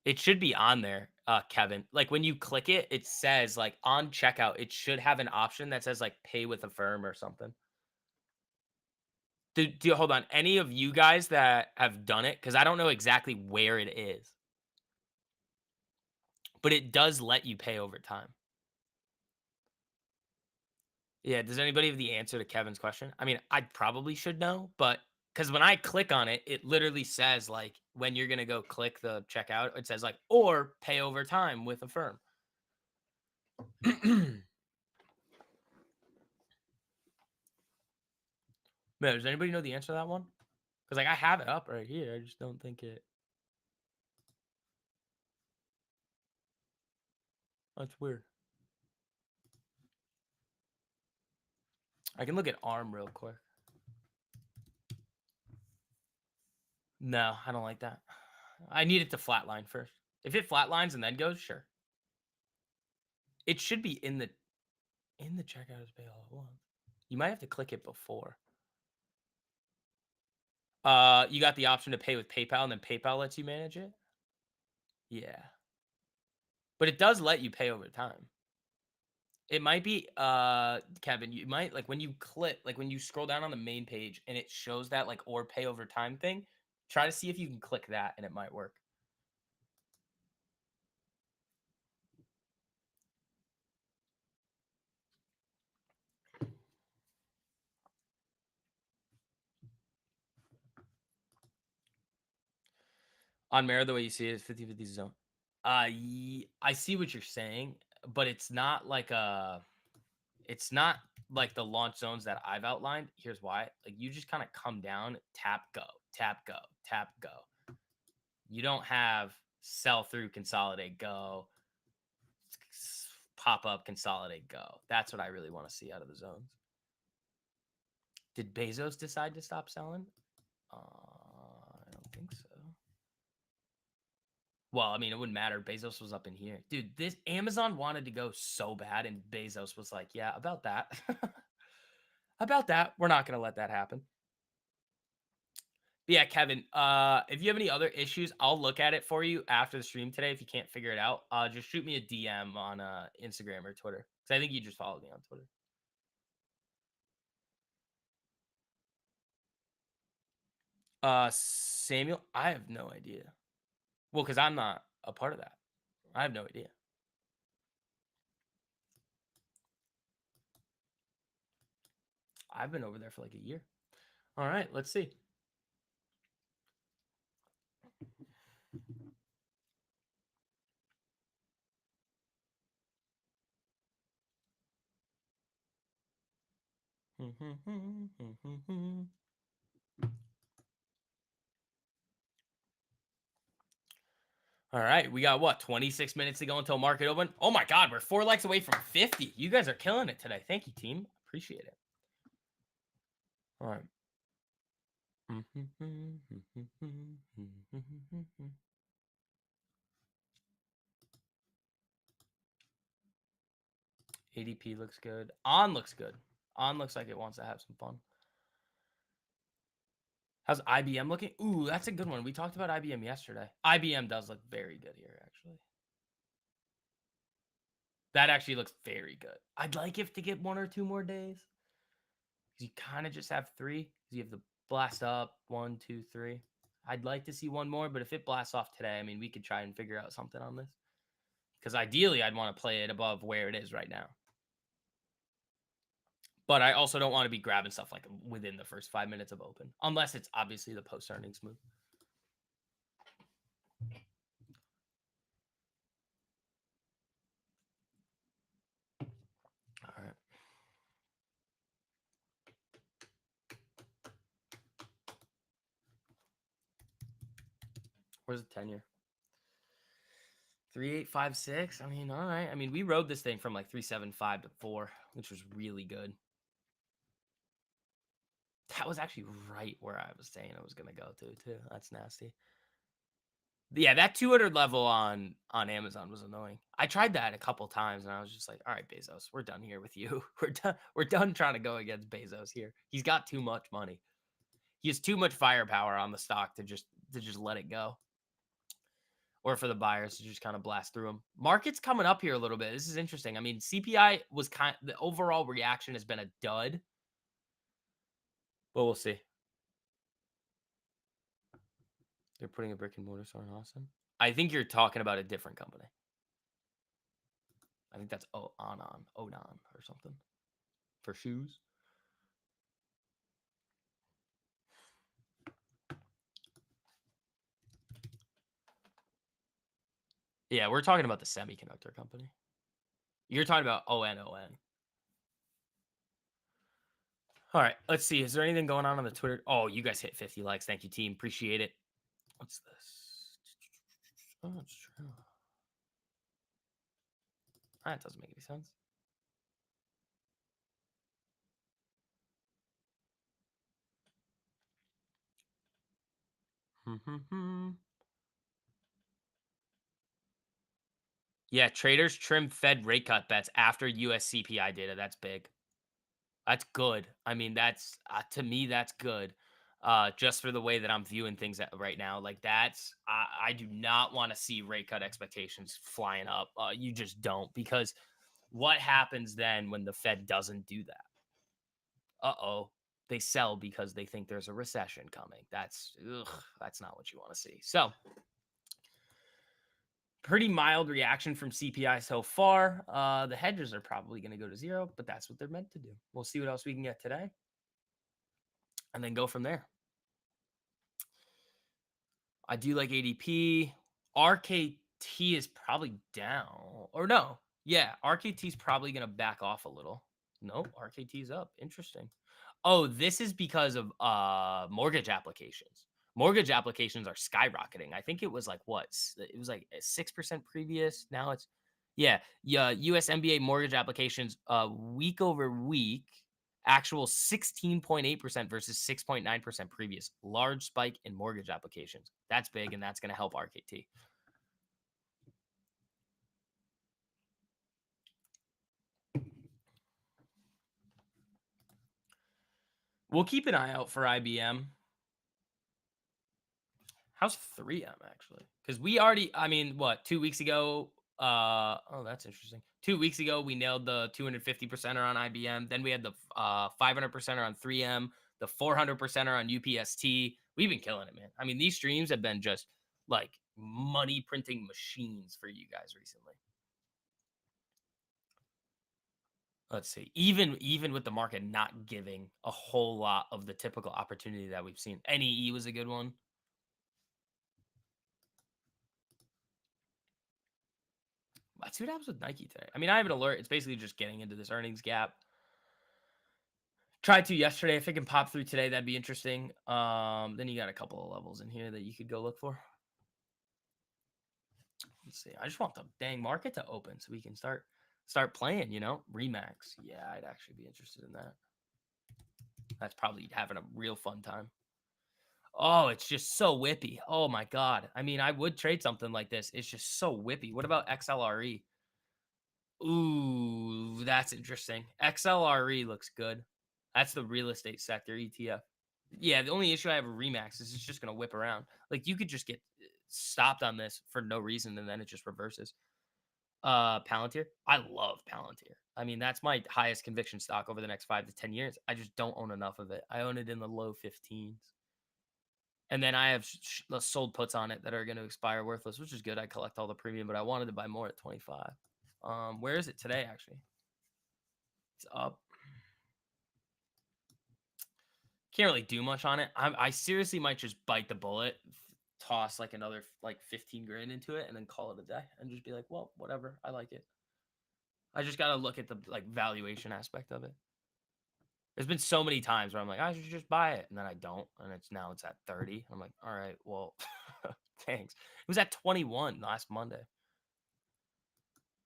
It should be on there, Kevin. Like when you click it, it says like on checkout, it should have an option that says like pay with Affirm or something. Hold on? Any of you guys that have done it? Because I don't know exactly where it is, but it does let you pay over time. Yeah, does anybody have the answer to Kevin's question? I mean, I probably should know, but because when I click on it, it literally says like when you're gonna go click the checkout, it says like or pay over time with Affirm. Man, does anybody know the answer to that one? Because like I have it up right here, I just don't think it. That's weird. I can look at ARM real quick. No, I don't like that. I need it to flatline first. If it flatlines and then goes, sure. It should be in the checkout as pay all at once. You might have to click it before. You got the option to pay with PayPal, and then PayPal lets you manage it. Yeah, but it does let you pay over time. It might be, Kevin. You might like when you click, like when you scroll down on the main page, and it shows that like or pay over time thing. Try to see if you can click that, and it might work. On Mara, the way you see it is 50-50 zone. I see what you're saying, but it's not like the launch zones that I've outlined. Here's why. Like you just kind of come down, tap, go, tap, go, tap, go. You don't have sell through, consolidate, go, pop up, consolidate, go. That's what I really want to see out of the zones. Did Bezos decide to stop selling? I don't think so. Well, I mean, it wouldn't matter. Bezos was up in here. Dude, this Amazon wanted to go so bad, and Bezos was like, yeah, about that. About that. We're not going to let that happen. But yeah, Kevin, if you have any other issues, I'll look at it for you after the stream today. If you can't figure it out, just shoot me a DM on Instagram or Twitter. Because I think you just followed me on Twitter. Samuel, I have no idea. Well, because I'm not a part of that. I have no idea. I've been over there for like a year. All right, let's see. All right, we got what, 26 minutes to go until market open. Oh my God, we're 4 likes away from 50. You guys are killing it today. Thank you, team. Appreciate it. All right. ADP looks good. On looks good. On looks like it wants to have some fun. How's IBM looking? Ooh, that's a good one. We talked about IBM yesterday. IBM does look very good here, actually. That actually looks very good. I'd like if to get 1 or 2 more days. You kind of just have 3. You have the blast up, 1, 2, 3. I'd like to see one more, but if it blasts off today, I mean, we could try and figure out something on this. Because ideally, I'd want to play it above where it is right now. But I also don't want to be grabbing stuff like within the first 5 minutes of open, unless it's obviously the post earnings move. All right. Where's the 10-year? 3856. I mean, all right. I mean, we rode this thing from like 375 to 4, which was really good. That was actually right where I was saying I was gonna go to too. That's nasty. Yeah, that 200 level on Amazon was annoying. I tried that a couple times and I was just like, all right, Bezos, we're done here with you. We're done trying to go against Bezos here. He's got too much money. He has too much firepower on the stock to just let it go. Or for the buyers to just kind of blast through them. Market's coming up here a little bit. This is interesting. I mean, CPI was the overall reaction has been a dud, but we'll see. They're putting a brick and mortar store in Austin. I think you're talking about a different company. I think that's Onan or something for shoes. Yeah, we're talking about the semiconductor company. You're talking about ONON. All right, let's see. Is there anything going on the Twitter? Oh, you guys hit 50 likes. Thank you, team. Appreciate it. What's this? Oh, it's true. That doesn't make any sense. Yeah, traders trim Fed rate cut bets after US CPI data. That's big. That's good. I mean, that's to me, that's good. Just for the way that I'm viewing things right now, like that's I do not want to see rate cut expectations flying up. You just don't, because what happens then when the Fed doesn't do that? They sell because they think there's a recession coming. That's not what you want to see. So pretty mild reaction from CPI so far. The hedges are probably going to go to 0, but that's what they're meant to do. We'll see what else we can get today and then go from there. I do like ADP. RKT is probably down. Or no. Yeah, RKT is probably going to back off a little. Nope, RKT is up. Interesting. Oh, this is because of mortgage applications. Mortgage applications are skyrocketing. I think it was like what? It was like 6% previous. Now it's yeah. US MBA mortgage applications week over week, actual 16.8% versus 6.9% previous. Large spike in mortgage applications. That's big, and that's going to help RKT. We'll keep an eye out for IBM. How's 3M actually? Because we already, I mean, what, 2 weeks ago? Oh, that's interesting. 2 weeks ago, we nailed the 250%er on IBM. Then we had the 500%er on 3M, the 400%er on UPST. We've been killing it, man. I mean, these streams have been just like money printing machines for you guys recently. Let's see. Even with the market not giving a whole lot of the typical opportunity that we've seen, NEE was a good one. Let's see what happens with Nike today. I mean, I have an alert. It's basically just getting into this earnings gap. Tried to yesterday. If it can pop through today, that'd be interesting. Then you got a couple of levels in here that you could go look for. Let's see. I just want the dang market to open so we can start playing, Remax. Yeah, I'd actually be interested in that. That's probably having a real fun time. Oh, it's just so whippy. Oh my god. I mean, I would trade something like this. It's just so whippy. What about XLRE? Ooh, that's interesting. XLRE looks good. That's the real estate sector ETF. Yeah, the only issue I have with Remax is it's just gonna whip around. Like you could just get stopped on this for no reason and then it just reverses. Palantir. I love Palantir. I mean, that's my highest conviction stock over the next 5 to 10 years. I just don't own enough of it. I own it in the low 15s. And then I have sold puts on it that are going to expire worthless, which is good. I collect all the premium, but I wanted to buy more at 25. Where is it today, actually? It's up. Can't really do much on it. I seriously might just bite the bullet, toss like another like 15 grand into it, and then call it a day and just be like, well, whatever. I like it. I just got to look at the like valuation aspect of it. There's been so many times where I'm like, I should just buy it, and then I don't, and it's at 30. I'm like, all right, well, thanks. It was at 21 last Monday.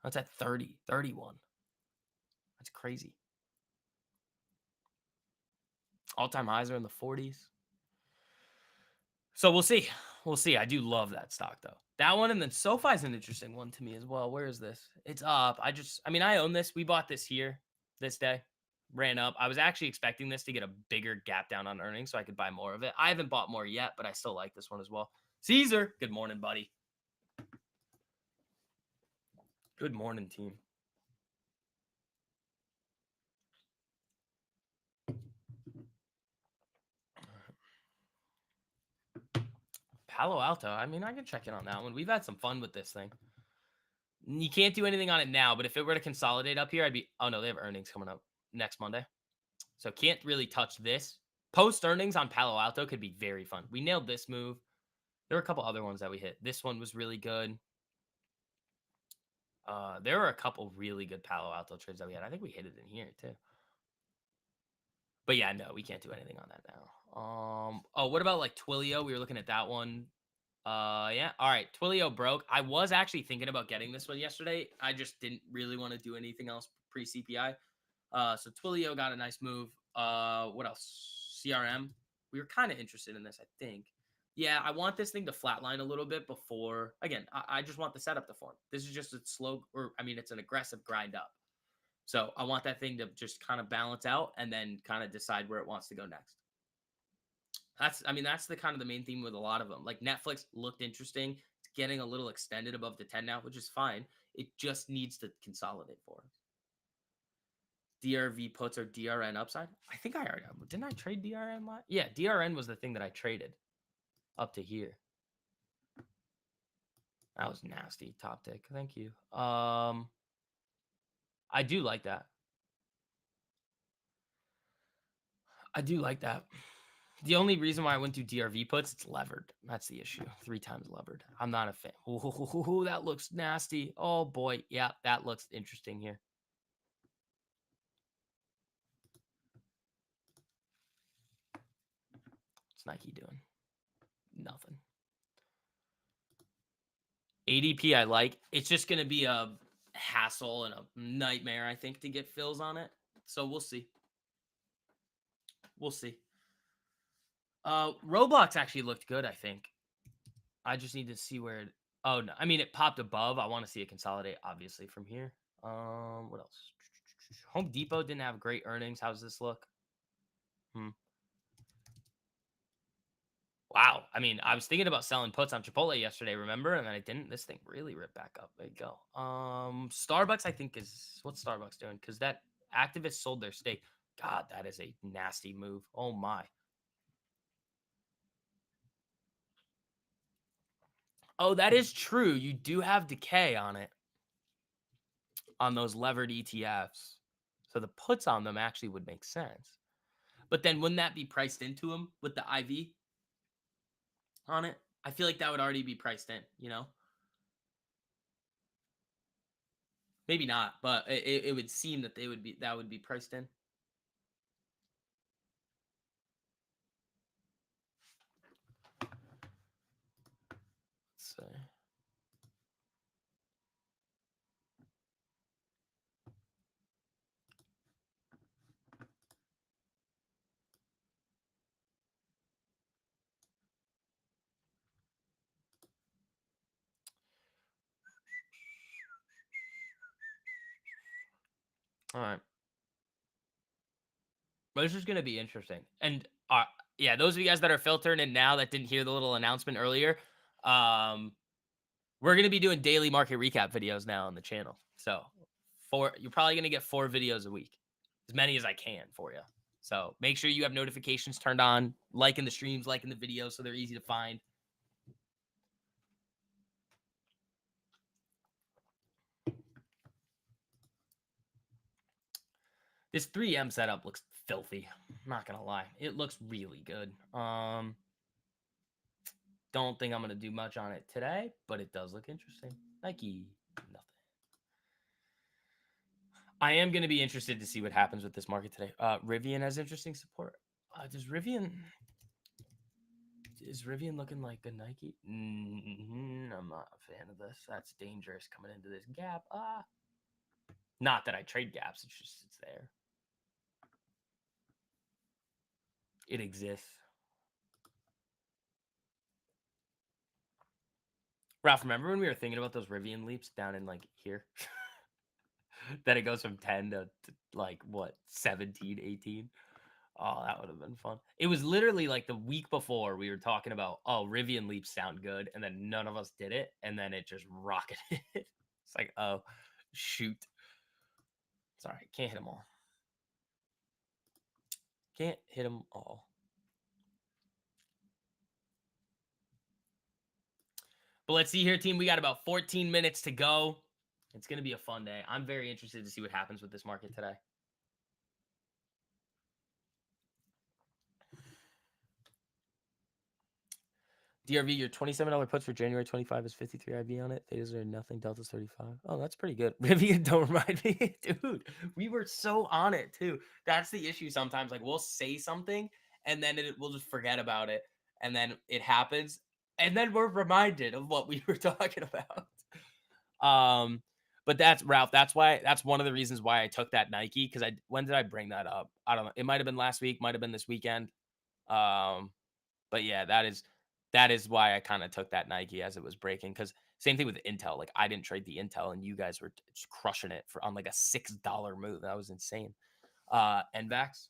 That's at 30, 31. That's crazy. All-time highs are in the 40s. So we'll see. We'll see. I do love that stock though. That one, and then SoFi is an interesting one to me as well. Where is this? It's up. I own this. We bought this here this day. Ran up. I was actually expecting this to get a bigger gap down on earnings so I could buy more of it. I haven't bought more yet, but I still like this one as well. Caesar, good morning, buddy. Good morning, team. Palo Alto. I mean, I can check in on that one. We've had some fun with this thing. You can't do anything on it now, but if it were to consolidate up here, I'd be. Oh no, they have earnings coming up next Monday, so can't really touch this. Post earnings on Palo Alto could be very fun. We nailed this move. There were a couple other ones that we hit. This one was really good. There were a couple really good Palo Alto trades that we had. I think we hit it in here too. But yeah, no, we can't do anything on that now. Oh, what about like Twilio? We were looking at that one. Yeah. All right. Twilio broke. I was actually thinking about getting this one yesterday. I just didn't really want to do anything else pre CPI. So Twilio got a nice move. What else? CRM. We were kind of interested in this, I think. Yeah, I want this thing to flatline a little bit before. Again, I just want the setup to form. This is just a slow, it's an aggressive grind up. So I want that thing to just kind of balance out and then kind of decide where it wants to go next. That's the kind of the main theme with a lot of them. Like Netflix looked interesting. It's getting a little extended above the 10 now, which is fine. It just needs to consolidate for us. DRV puts or DRN upside. I think I already didn't I trade DRN? Yeah, DRN was the thing that I traded up to here. That was nasty. Top tick. Thank you. I do like that. I do like that. The only reason why I went to DRV puts, it's levered. That's the issue. 3 times levered. I'm not a fan. Ooh, that looks nasty. Oh boy. Yeah, that looks interesting here. What's Nike doing? Nothing. ADP I like. It's just going to be a hassle and a nightmare, I think, to get fills on it. So we'll see. We'll see. Roblox actually looked good, I think. I just need to see where it... Oh, no. I mean, it popped above. I want to see it consolidate, obviously, from here. What else? Home Depot didn't have great earnings. How's this look? Wow. I mean, I was thinking about selling puts on Chipotle yesterday, remember? And then I didn't. This thing really ripped back up. There you go. Starbucks, I think, is... What's Starbucks doing? Because that activist sold their stake. God, that is a nasty move. Oh, my. Oh, that is true. You do have decay on it, on those levered ETFs. So the puts on them actually would make sense. But then wouldn't that be priced into them with the IV on it? I feel like that would already be priced in, Maybe not, but it would seem that that would be priced in. Let's see. All right. But this is going to be interesting. And yeah, those of you guys that are filtering in now that didn't hear the little announcement earlier, um, we're going to be doing daily market recap videos now on the channel. So you're probably going to get 4 videos a week, as many as I can for you. So make sure you have notifications turned on, liking the streams, liking the videos so they're easy to find. This 3M setup looks filthy. I'm not going to lie. It looks really good. Don't think I'm going to do much on it today, but it does look interesting. Nike, nothing. I am going to be interested to see what happens with this market today. Rivian has interesting support. Is Rivian looking like a Nike? I'm not a fan of this. That's dangerous coming into this gap. Not that I trade gaps. It's just, it's there. It exists. Ralph, remember when we were thinking about those Rivian leaps down in like here? That it goes from 10 to like what, 17, 18? Oh, that would have been fun. It was literally like the week before we were talking about, oh, Rivian leaps sound good, and then none of us did it, and then it just rocketed. It's like, oh, shoot. Sorry, can't hit them all. Can't hit them all. But let's see here, team. We got about 14 minutes to go. It's going to be a fun day. I'm very interested to see what happens with this market today. DRV, your $27 puts for January 25 is 53 IV on it. Thetas are nothing. Delta's 35. Oh, that's pretty good. Rivian, don't remind me. Dude, we were so on it, too. That's the issue sometimes. Like, we'll say something, and then we'll just forget about it. And then it happens. And then we're reminded of what we were talking about. But that's, Ralph, that's one of the reasons why I took that Nike. Because when did I bring that up? I don't know. It might have been last week. Might have been this weekend. But yeah, that is why I kind of took that Nike as it was breaking. Because same thing with Intel. Like, I didn't trade the Intel, and you guys were just crushing it on like a $6 move. That was insane. NVAX.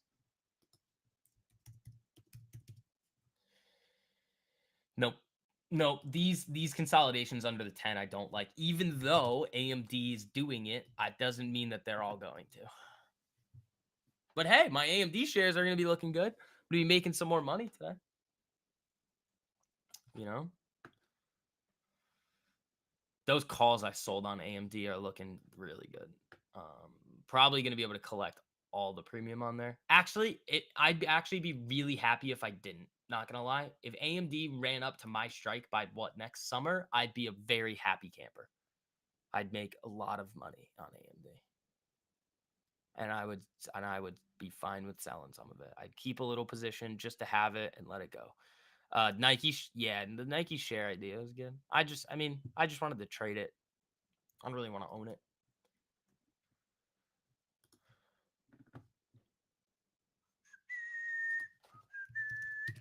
Nope. These consolidations under the 10 I don't like. Even though AMD is doing it, it doesn't mean that they're all going to. But hey, my AMD shares are going to be looking good. I'm going to be making some more money today. You know? Those calls I sold on AMD are looking really good. Probably going to be able to collect all the premium on there. Actually, I'd actually be really happy if I didn't. Not going to lie. If AMD ran up to my strike by next summer, I'd be a very happy camper. I'd make a lot of money on AMD. And I would be fine with selling some of it. I'd keep a little position just to have it and let it go. Nike, the Nike share idea is good. I just wanted to trade it. I don't really want to own it.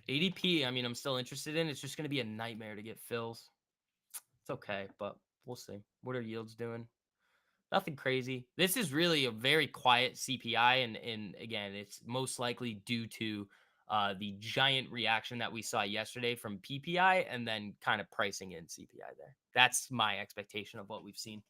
ADP, I'm still interested in. It's just going to be a nightmare to get fills. It's okay, but we'll see. What are yields doing? Nothing crazy. This is really a very quiet CPI, and again, it's most likely due to the giant reaction that we saw yesterday from PPI, and then kind of pricing in CPI there. That's my expectation of what we've seen.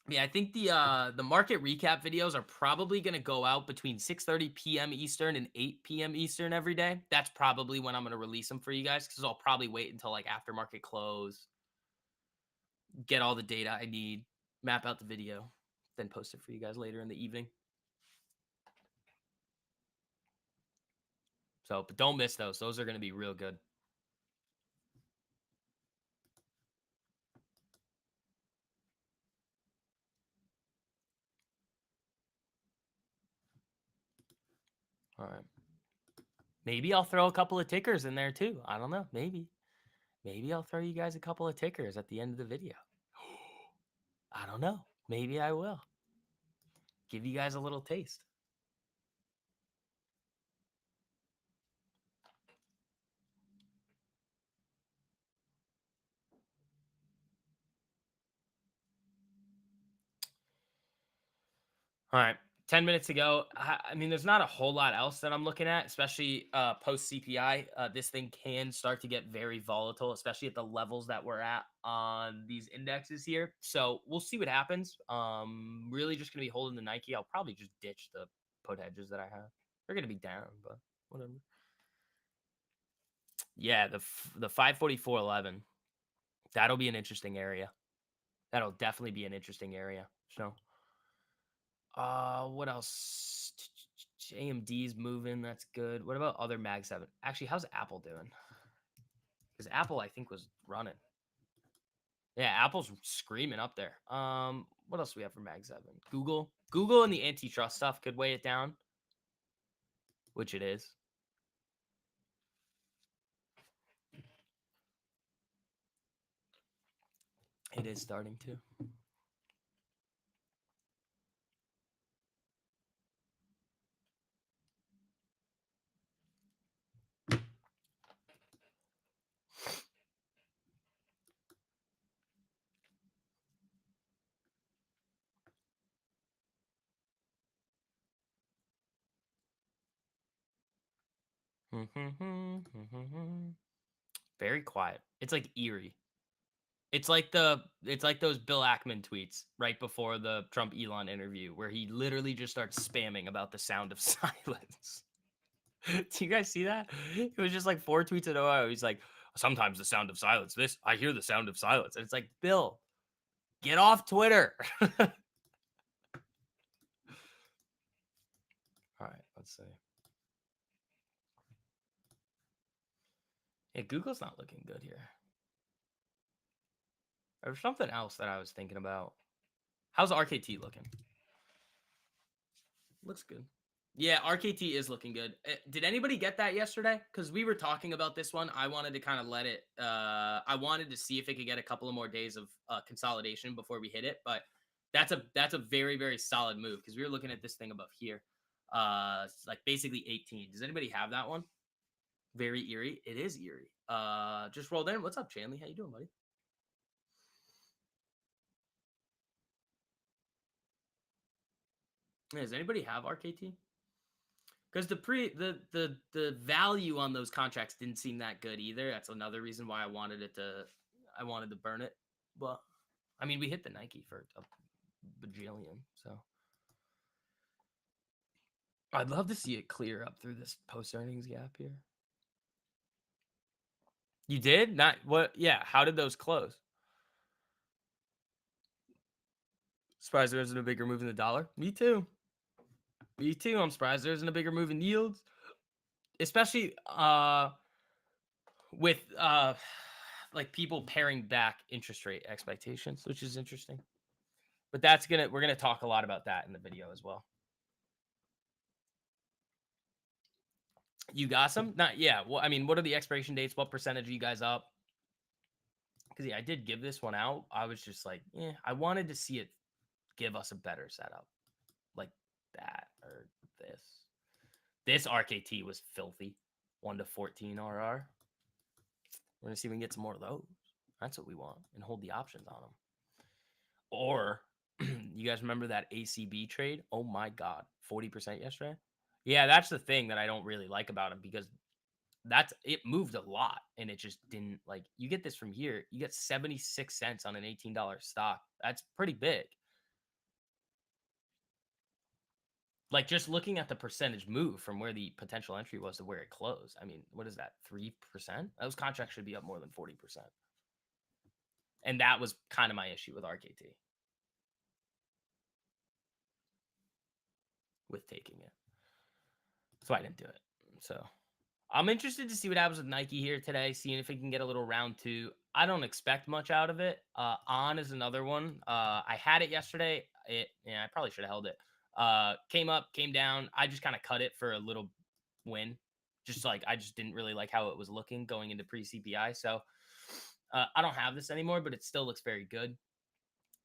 Yeah, I think the market recap videos are probably going to go out between 6:30 p.m. Eastern and 8 p.m. Eastern every day. That's probably when I'm going to release them for you guys, because I'll probably wait until like after market close, get all the data I need, map out the video, then post it for you guys later in the evening. So, but don't miss those. Those are going to be real good. All right. Maybe I'll throw a couple of tickers in there too. I don't know. Maybe I'll throw you guys a couple of tickers at the end of the video. I don't know. Maybe I will. Give you guys a little taste. All right. 10 minutes ago. I mean, there's not a whole lot else that I'm looking at, especially post CPI. This thing can start to get very volatile, especially at the levels that we're at on these indexes here. So we'll see what happens. Really just going to be holding the Nike. I'll probably just ditch the put hedges that I have. They're going to be down, but whatever. Yeah, the 544.11. That'll be an interesting area. That'll definitely be an interesting area. So what else? AMD's moving. That's good. What about other Mag 7? Actually, how's Apple doing? Because Apple, I think, was running. Yeah, Apple's screaming up there. What else do we have for Mag 7? Google. Google and the antitrust stuff could weigh it down, which it is. It is starting to. Very quiet. It's like eerie. It's like those Bill Ackman tweets right before the Trump Elon interview where he literally just starts spamming about the sound of silence. Do you guys see that? It was just like 4 tweets in a row. He's like, sometimes the sound of silence. This I hear the sound of silence. And it's like, Bill, get off Twitter. All right, let's see. Yeah, Google's not looking good here. There's something else that I was thinking about. How's RKT looking? Looks good. Yeah, RKT is looking good. Did anybody get that yesterday? Because we were talking about this one. I wanted to kind of let it. I wanted to see if it could get a couple of more days of consolidation before we hit it. But that's a very very solid move because we were looking at this thing above here, it's like basically 18. Does anybody have that one? Very eerie. It is eerie. Just rolled in. What's up, Chanley? How you doing, buddy? Yeah, does anybody have RKT? Because the value on those contracts didn't seem that good either. That's another reason why I wanted to burn it. But I mean, we hit the Nike for a bajillion, so I'd love to see it clear up through this post earnings gap here. You did not what? Yeah. How did those close? Surprised there isn't a bigger move in the dollar. Me too. Me too. I'm surprised there isn't a bigger move in yields, especially with like people paring back interest rate expectations, which is interesting. But we're gonna talk a lot about that in the video as well. You got some? Not yeah. Well, I mean, what are the expiration dates? What percentage are you guys up? Because yeah, I did give this one out. I was just like, I wanted to see it give us a better setup, like that or this. This RKT was filthy, 1 to 14 RR. We're gonna see if we can get some more of those. That's what we want, and hold the options on them. Or you guys remember that ACB trade? Oh my god, 40% yesterday. Yeah, that's the thing that I don't really like about him because it moved a lot and it just didn't like you get this from here. You get 76 cents on an $18 stock. That's pretty big. Like just looking at the percentage move from where the potential entry was to where it closed. I mean, what is that? 3%? Those contracts should be up more than 40%. And that was kind of my issue with RKT. With taking it. So I didn't do it. So I'm interested to see what happens with Nike here today, seeing if it can get a little round 2. I don't expect much out of it. On is another one. I had it yesterday. I probably should have held it. Came up, came down. I just kind of cut it for a little win. Just like I just didn't really like how it was looking going into pre CPI. So I don't have this anymore, but it still looks very good.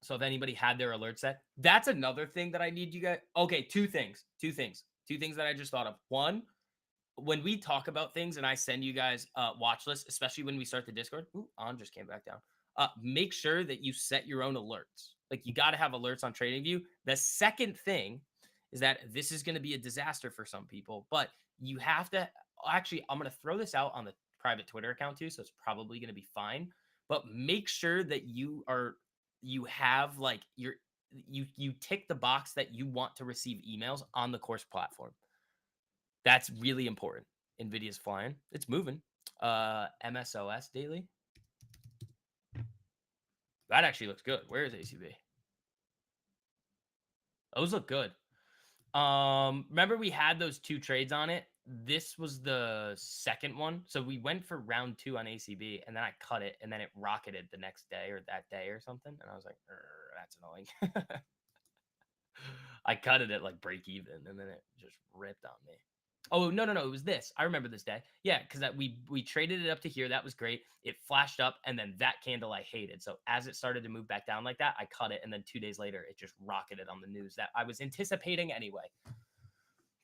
So if anybody had their alert set, that's another thing that I need you guys. Okay, two things that I just thought of. One, when we talk about things and I send you guys watch lists, especially when we start the Discord, on just came back down. Make sure that you set your own alerts. Like you got to have alerts on TradingView. The second thing is that this is going to be a disaster for some people, but you have to actually, I'm going to throw this out on the private Twitter account too, so it's probably going to be fine, but make sure that you have like you tick the box that you want to receive emails on the course platform. That's really important. Nvidia's flying. It's moving. MSOS daily. That actually looks good. Where is ACB? Those look good. Remember we had those 2 trades on it. This was the second one. So we went for round 2 on ACB, and then I cut it, and then it rocketed the next day or that day or something. And I was like, that's annoying. I cut it at like break even, and then it just ripped on me. Oh, no. It was this. I remember this day. Yeah, because that we traded it up to here. That was great. It flashed up, and then that candle I hated. So as it started to move back down like that, I cut it, and then 2 days later, it just rocketed on the news that I was anticipating anyway.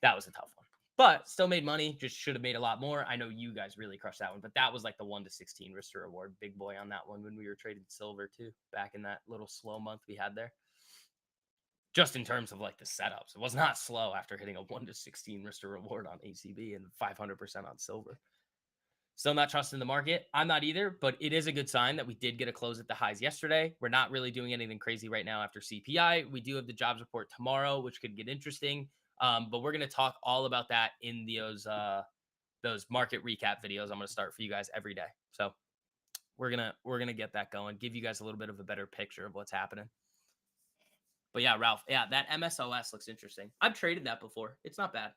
That was a tough one. But still made money. Just should have made a lot more. I know you guys really crushed that one, but that was like the 1 to 16 risk to reward. Big boy on that one when we were trading silver too, back in that little slow month we had there. Just in terms of like the setups, it was not slow after hitting a 1 to 16 risk to reward on ACB and 500% on silver. Still not trusting the market. I'm not either, but it is a good sign that we did get a close at the highs yesterday. We're not really doing anything crazy right now after CPI. We do have the jobs report tomorrow, which could get interesting. But we're going to talk all about that in those market recap videos I'm going to start for you guys every day. So we're gonna get that going, give you guys a little bit of a better picture of what's happening. But yeah, Ralph, yeah, that MSOS looks interesting. I've traded that before. It's not bad.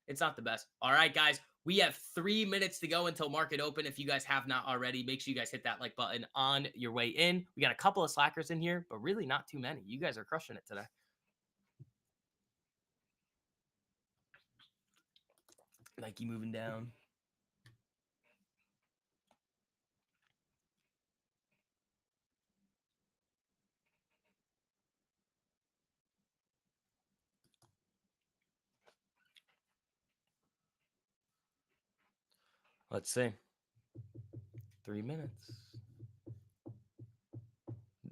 It's not the best. All right, guys, we have 3 minutes to go until market open. If you guys have not already, make sure you guys hit that like button on your way in. We got a couple of slackers in here, but really not too many. You guys are crushing it today. Nike moving down. Let's see. 3 minutes.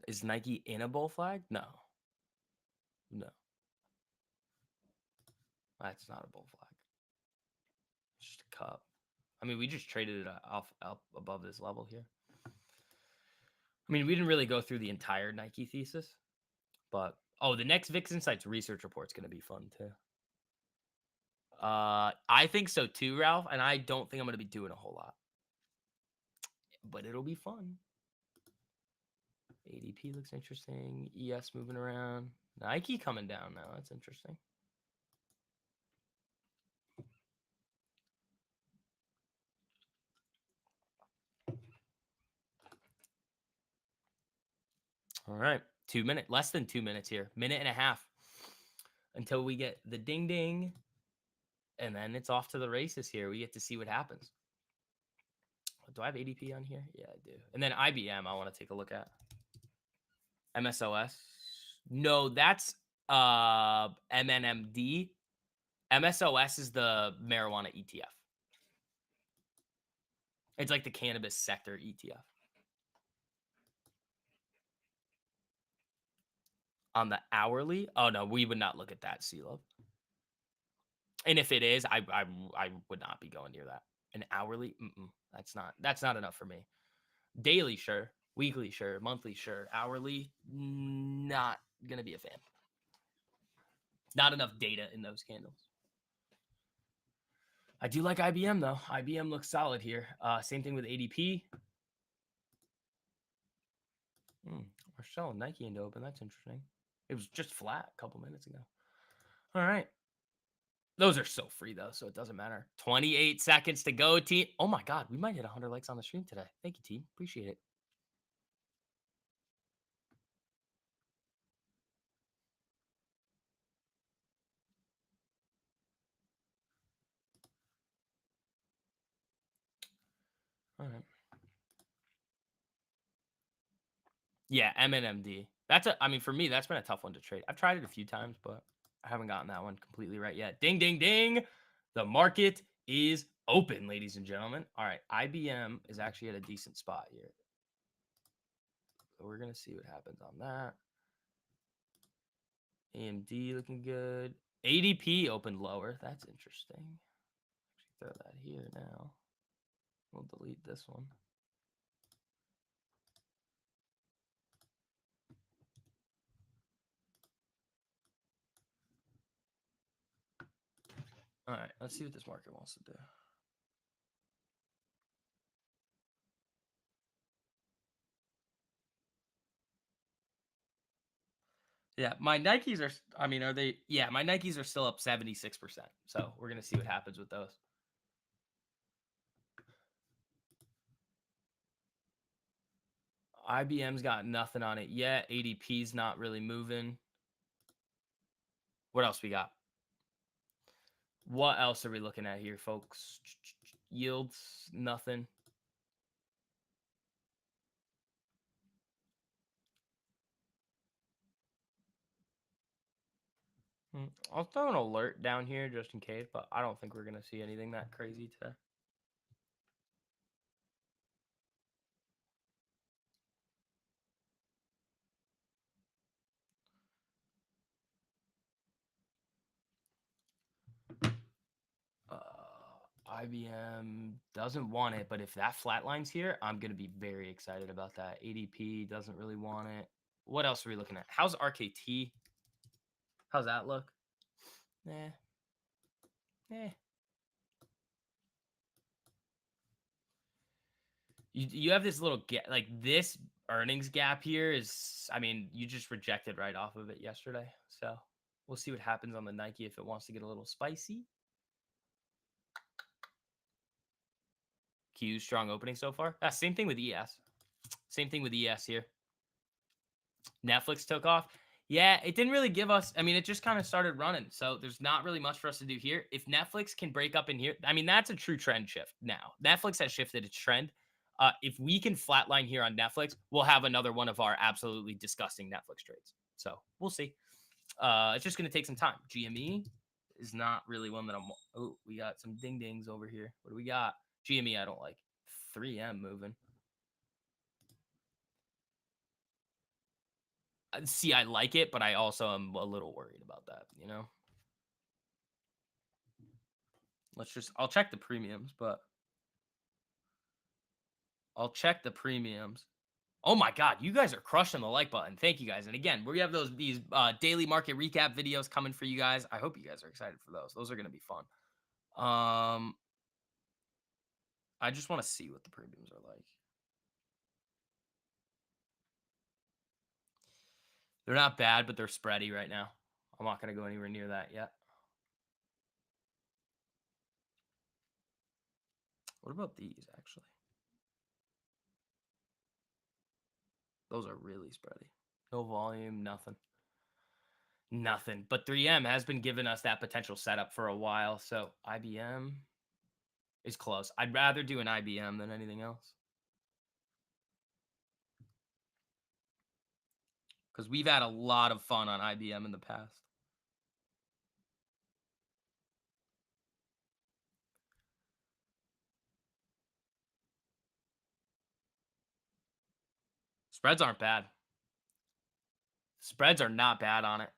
Is Nike in a bull flag? No. That's not a bull flag. It's just a cup. I mean, we just traded it up above this level here. I mean, we didn't really go through the entire Nike thesis, but the next VIX Insights research report's going to be fun too. I think so too, Ralph, and I don't think I'm going to be doing a whole lot, but it'll be fun. ADP looks interesting. ES moving around. Nike coming down now. That's interesting. All right. 2 minutes, less than 2 minutes here. Minute and a half until we get the ding ding. And then it's off to the races here. We get to see what happens. Do I have ADP on here? Yeah, I do. And then IBM, I want to take a look at. MSOS. No, that's MNMD. MSOS is the marijuana ETF. It's like the cannabis sector ETF. On the hourly? Oh no, we would not look at that, CeeLove. And if it is, I would not be going near that. An hourly? That's not enough for me. Daily, sure. Weekly, sure. Monthly, sure. Hourly, not gonna be a fan. Not enough data in those candles. I do like IBM though. IBM looks solid here. Same thing with ADP. We're showing Nike into open. That's interesting. It was just flat a couple minutes ago. All right. Those are so free though, so it doesn't matter. 28 seconds to go, team. Oh my God, we might hit 100 likes on the stream today. Thank you, team. Appreciate it. All right. Yeah, MNMD. I mean, for me, that's been a tough one to trade. I've tried it a few times, but I haven't gotten that one completely right yet. Ding, ding, ding. The market is open, ladies and gentlemen. All right, IBM is actually at a decent spot here. So we're going to see what happens on that. AMD looking good. ADP opened lower. That's interesting. Throw that here now. We'll delete this one. All right, let's see what this market wants to do. Yeah, my Nikes are, I mean, are they? Yeah, my Nikes are still up 76%. So we're going to see what happens with those. IBM's got nothing on it yet. ADP's not really moving. What else we got? What else are we looking at here, folks? Yields, nothing. I'll throw an alert down here just in case, but I don't think we're going to see anything that crazy today. IBM doesn't want it, but if that flatlines here, I'm going to be very excited about that. ADP doesn't really want it. What else are we looking at? How's RKT? How's that look? Eh. You have this little gap, like this earnings gap here is, I mean, you just rejected right off of it yesterday. So we'll see what happens on the Nike if it wants to get a little spicy. Q strong opening so far. Same thing with ES. Same thing with ES here. Netflix took off. Yeah, it didn't really give us, I mean, it just kind of started running. So there's not really much for us to do here. If Netflix can break up in here, I mean, that's a true trend shift now. Netflix has shifted its trend. If we can flatline here on Netflix, we'll have another one of our absolutely disgusting Netflix trades. So we'll see. It's just going to take some time. GME is not really one that I'm. Oh, we got some ding dings over here. What do we got? GME, I don't like. 3M moving. See, I like it, but I also am a little worried about that, you know? I'll check the premiums, but I'll check the premiums. Oh my God, you guys are crushing the like button. Thank you guys. And again, we have these daily market recap videos coming for you guys. I hope you guys are excited for those. Those are going to be fun. I just want to see what the premiums are like. They're not bad, but they're spready right now. I'm not going to go anywhere near that yet. What about these, actually? Those are really spready. No volume, nothing. Nothing. But 3M has been giving us that potential setup for a while. So IBM is close. I'd rather do an IBM than anything else. Because we've had a lot of fun on IBM in the past. Spreads aren't bad. Spreads are not bad on it.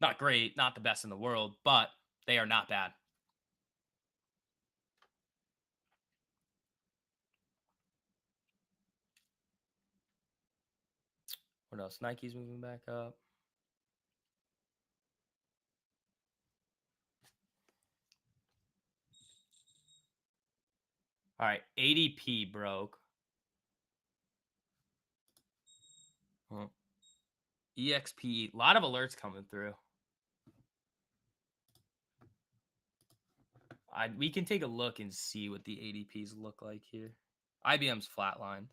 Not great, not the best in the world, but they are not bad. What else? Nike's moving back up. All right, ADP broke. EXP, a lot of alerts coming through. We can take a look and see what the ADPs look like here. IBM's flatlined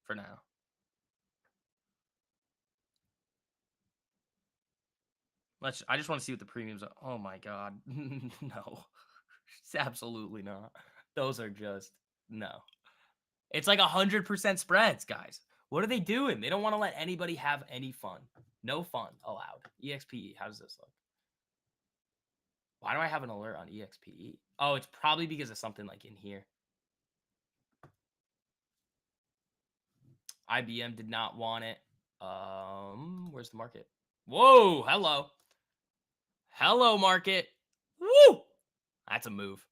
for now. I just want to see what the premiums are. Oh my God. No, it's absolutely not. Those are just, no. It's like 100% spreads, guys. What are they doing? They don't want to let anybody have any fun. No fun allowed. EXPE, how does this look? Why do I have an alert on EXPE? Oh, it's probably because of something like in here. IBM did not want it. Where's the market? Whoa, hello. Hello, market. Woo! That's a move.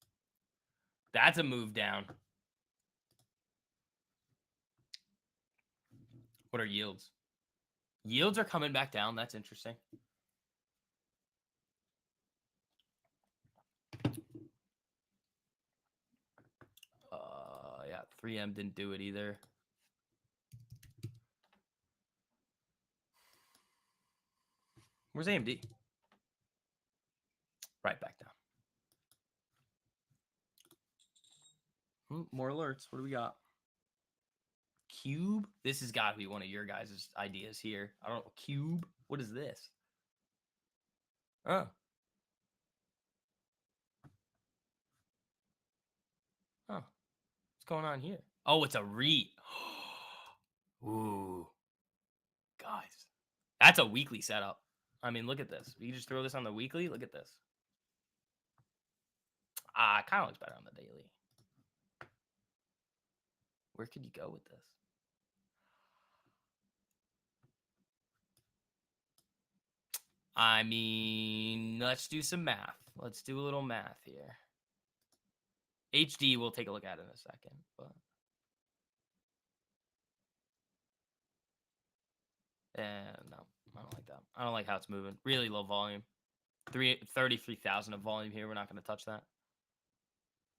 That's a move down. What are yields? Yields are coming back down. That's interesting. Yeah, 3M didn't do it either. Where's AMD? Right back down. More alerts. What do we got? Cube? This has got to be one of your guys' ideas here. I don't know. Cube? What is this? Oh. Oh. What's going on here? Oh, it's a REIT. Ooh. Guys. That's a weekly setup. I mean, look at this. You just throw this on the weekly. Look at this. It kind of looks better on the daily. Where could you go with this? I mean, let's do some math. Let's do a little math here. HD, we'll take a look at in a second. But no, I don't like that. I don't like how it's moving. Really low volume. 33,000 of volume here. We're not going to touch that.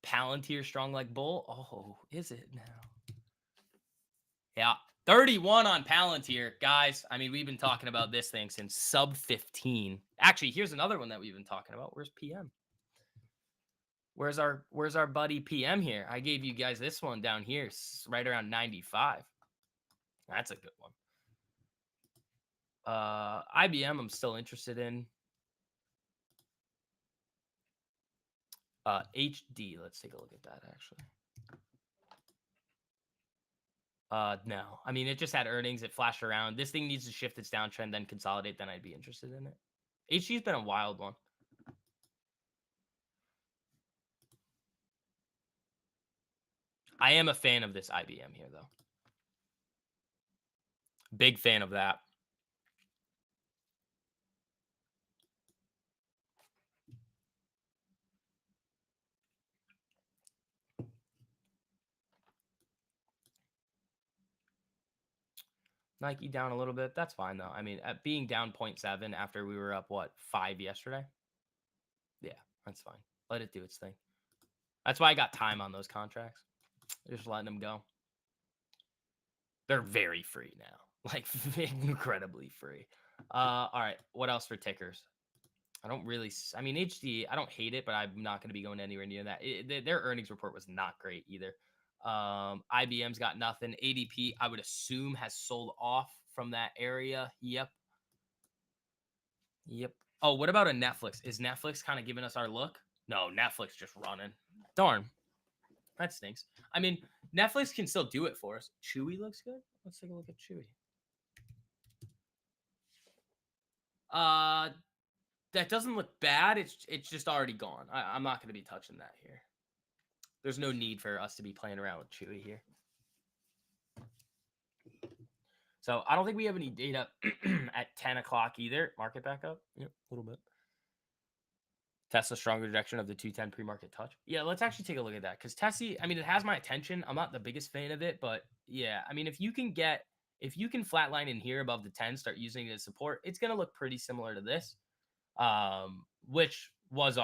Palantir strong like bull. Oh, is it now? Yeah, 31 on Palantir, guys. I mean, we've been talking about this thing since sub 15. Actually, here's another one that we've been talking about. Where's PM? Where's our buddy PM here? I gave you guys this one down here, right around 95. That's a good one. IBM, I'm still interested in. HD, let's take a look at that actually. No. I mean, it just had earnings. It flashed around. This thing needs to shift its downtrend, then consolidate. Then I'd be interested in it. HD's been a wild one. I am a fan of this IBM here, though. Big fan of that. Nike down a little bit. That's fine, though. I mean, at being down 0.7 after we were up, what, 5 yesterday? Yeah, that's fine. Let it do its thing. That's why I got time on those contracts. Just letting them go. They're very free now. Like, incredibly free. All right. What else for tickers? I don't really. I mean, HD. I don't hate it, but I'm not going to be going anywhere near that. Their earnings report was not great either. IBM's got nothing. ADP, I would assume, has sold off from that area. Yep. Oh, what about a Netflix? Is Netflix kind of giving us our look? No, Netflix just running. Darn. That stinks. I mean, Netflix can still do it for us. Chewy looks good. Let's take a look at Chewy. That doesn't look bad. It's just already gone. I'm not going to be touching that here. There's no need for us to be playing around with Chewy here. So I don't think we have any data at 10 o'clock either. Market back up. Yep, a little bit. Tesla stronger direction of the 210 pre-market touch. Yeah, let's actually take a look at that. Because Tessie, I mean, it has my attention. I'm not the biggest fan of it, but yeah, I mean, if you can flatline in here above the 10, start using it as support, it's going to look pretty similar to this. Which was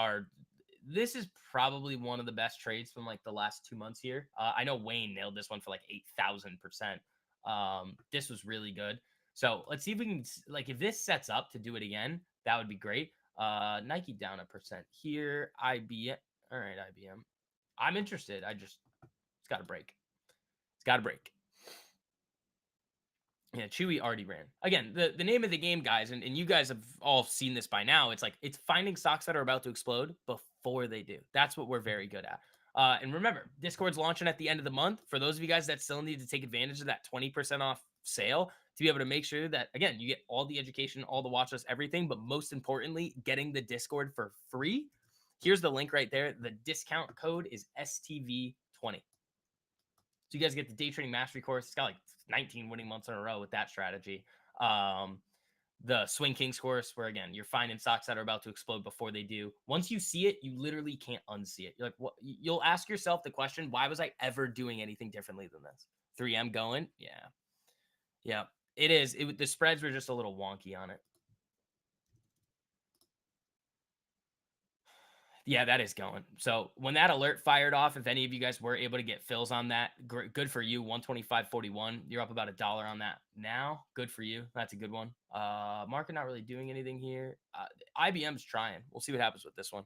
this is probably one of the best trades from like the last 2 months here. I know Wayne nailed this one for like 8,000%. This was really good. So let's see if we can, like, if this sets up to do it again, that would be great. Nike down 1% here. IBM. All right, IBM. I'm interested. It's got to break. It's got to break. Yeah, Chewy already ran. Again, the name of the game, guys, and you guys have all seen this by now. It's like it's finding stocks that are about to explode before they do. That's what we're very good at. And remember, Discord's launching at the end of the month. For those of you guys that still need to take advantage of that 20% off sale to be able to make sure that, again, you get all the education, all the watch lists, everything, but most importantly, getting the Discord for free. Here's the link right there. The discount code is STV20. So you guys get the day trading mastery course. It's got like 19 winning months in a row with that strategy. Um, the Swing Kings course, where again, you're finding stocks that are about to explode before they do. Once you see it, you literally can't unsee it. You're like, what? You'll ask yourself the question, why was I ever doing anything differently than this? 3M going? Yeah. Yeah. It is. The spreads were just a little wonky on it. Yeah, that is going. So when that alert fired off, if any of you guys were able to get fills on that, good for you. 125.41. You're up about $1 on that now. Good for you. That's a good one. Market not really doing anything here. IBM's trying. We'll see what happens with this one.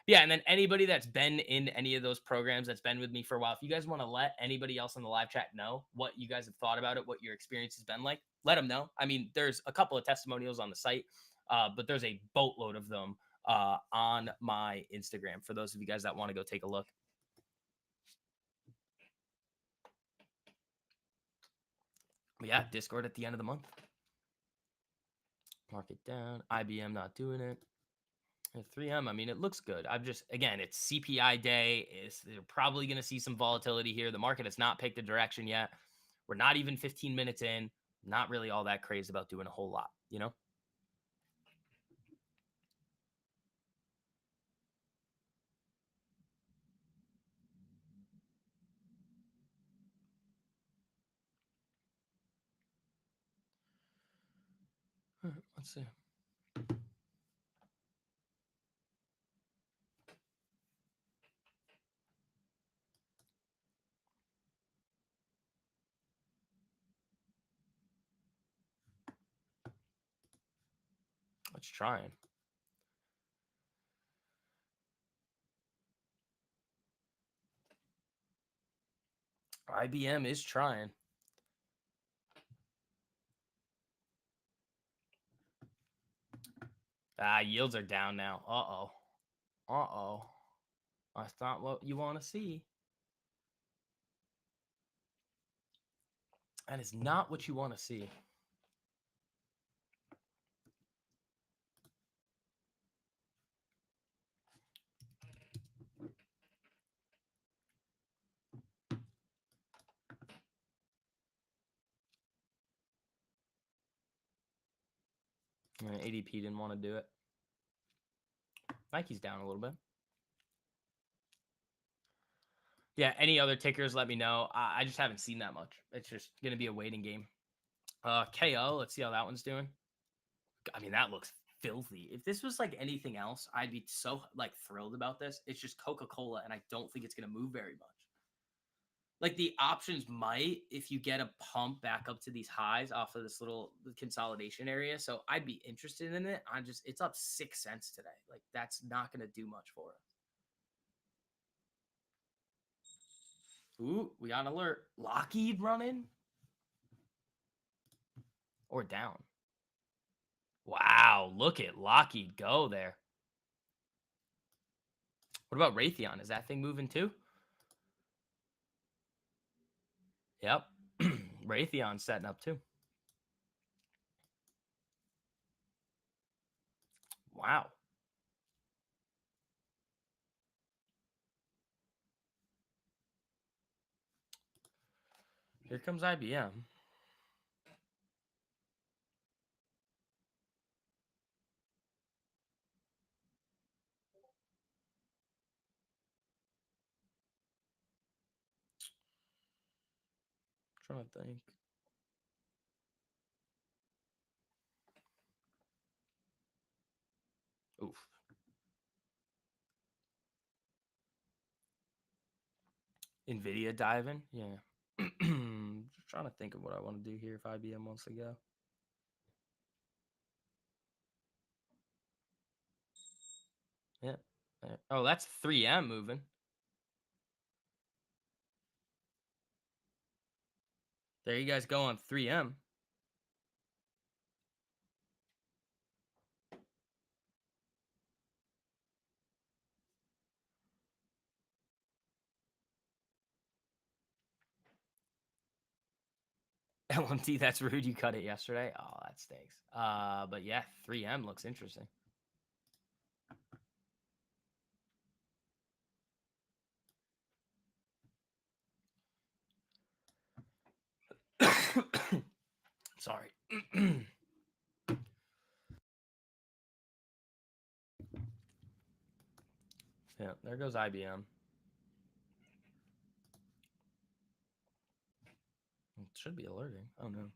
Yeah, and then anybody that's been in any of those programs that's been with me for a while, if you guys want to let anybody else in the live chat know what you guys have thought about it, what your experience has been like, let them know. I mean, there's a couple of testimonials on the site, but there's a boatload of them on my Instagram for those of you guys that want to go take a look. But yeah, Discord at the end of the month. Market down. IBM not doing it. 3M, I mean, it looks good. Again, it's CPI day. You're probably going to see some volatility here. The market has not picked a direction yet. We're not even 15 minutes in. Not really all that crazy about doing a whole lot, you know? All right, let's see. Let's try it. IBM is trying. Yields are down now. Uh-oh. Uh-oh. That's not what you want to see. That is not what you want to see. ADP didn't want to do it. Nike's down a little bit. Yeah, any other tickers, let me know. I just haven't seen that much. It's just going to be a waiting game. KO, let's see how that one's doing. I mean, that looks filthy. If this was like anything else, I'd be so like thrilled about this. It's just Coca-Cola, and I don't think it's going to move very much. Like the options might if you get a pump back up to these highs off of this little consolidation area. So I'd be interested in it. It's up 6 cents today. Like that's not going to do much for us. Ooh, we got an alert. Lockheed running or down. Wow, look at Lockheed go there. What about Raytheon? Is that thing moving too? Yep. Raytheon's setting up too. Wow. Here comes IBM. Trying to think. Oof. NVIDIA diving? Yeah. Just trying to think of what I want to do here if IBM wants to go. Yeah. Oh, that's 3M moving. There you guys go on 3M. LMT, that's rude. You cut it yesterday. Oh, that stinks. But yeah, 3M looks interesting. Sorry. Yeah, there goes IBM. It should be alerting. Oh no.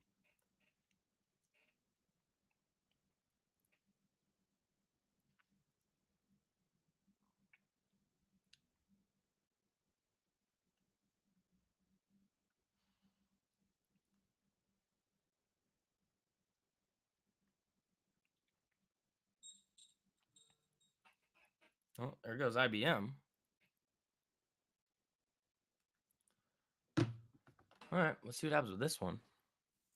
Oh, there goes IBM. All right, let's see what happens with this one.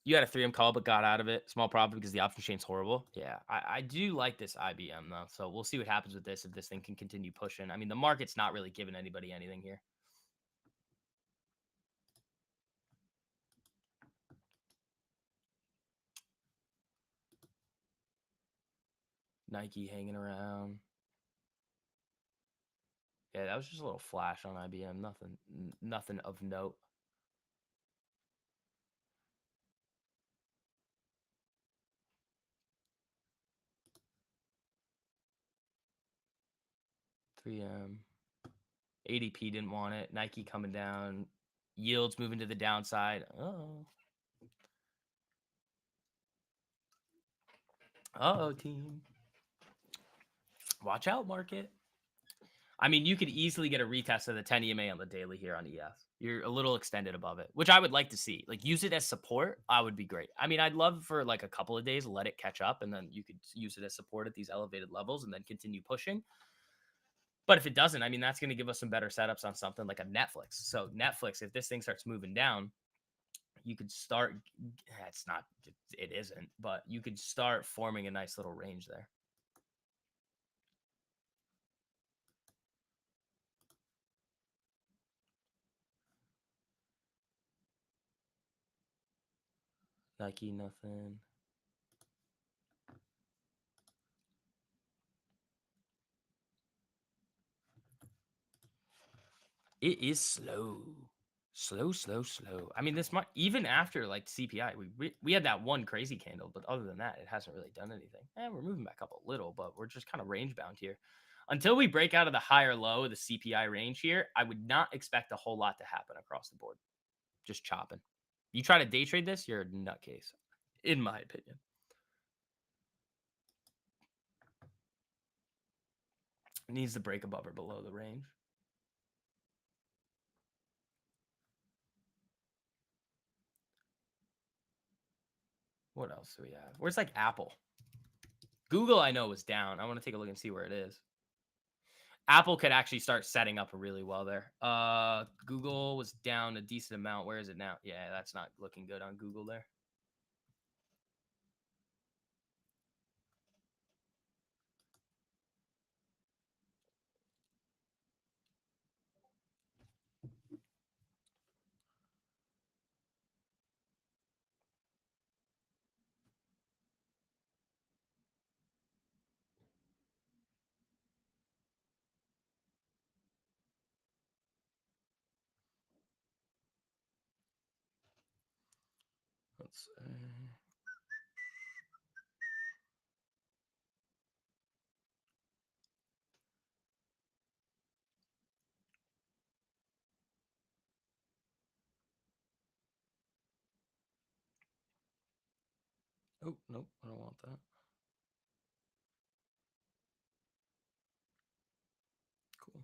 You had a 3M call, but got out of it. Small profit because the option chain's horrible. Yeah, I do like this IBM though. So we'll see what happens with this if this thing can continue pushing. I mean, the market's not really giving anybody anything here. Nike hanging around. Yeah, that was just a little flash on IBM. Nothing of note. .3M. ADP didn't want it. Nike coming down. Yields moving to the downside. Uh-oh, team. Watch out, market. I mean, you could easily get a retest of the 10 EMA on the daily here on ES. You're a little extended above it, which I would like to see. Like, use it as support. I would be great. I mean, I'd love for like a couple of days, let it catch up, and then you could use it as support at these elevated levels and then continue pushing. But if it doesn't, I mean, that's going to give us some better setups on something like a Netflix. So Netflix, if this thing starts moving down, you could start. It's not. It isn't. But you could start forming a nice little range there. Nike, nothing. It is slow. Slow. I mean, this might even after like CPI, we had that one crazy candle, but other than that, it hasn't really done anything. And we're moving back up a little, but we're just kind of range bound here. Until we break out of the higher low of the CPI range here, I would not expect a whole lot to happen across the board. Just chopping. You try to day trade this, you're a nutcase, in my opinion. It needs to break above or below the range. What else do we have? Where's like Apple? Google, I know, was down. I want to take a look and see where it is. Apple could actually start setting up really well there. Google was down a decent amount. Where is it now? Yeah, that's not looking good on Google there. Let's see. Oh, nope, I don't want that. Cool.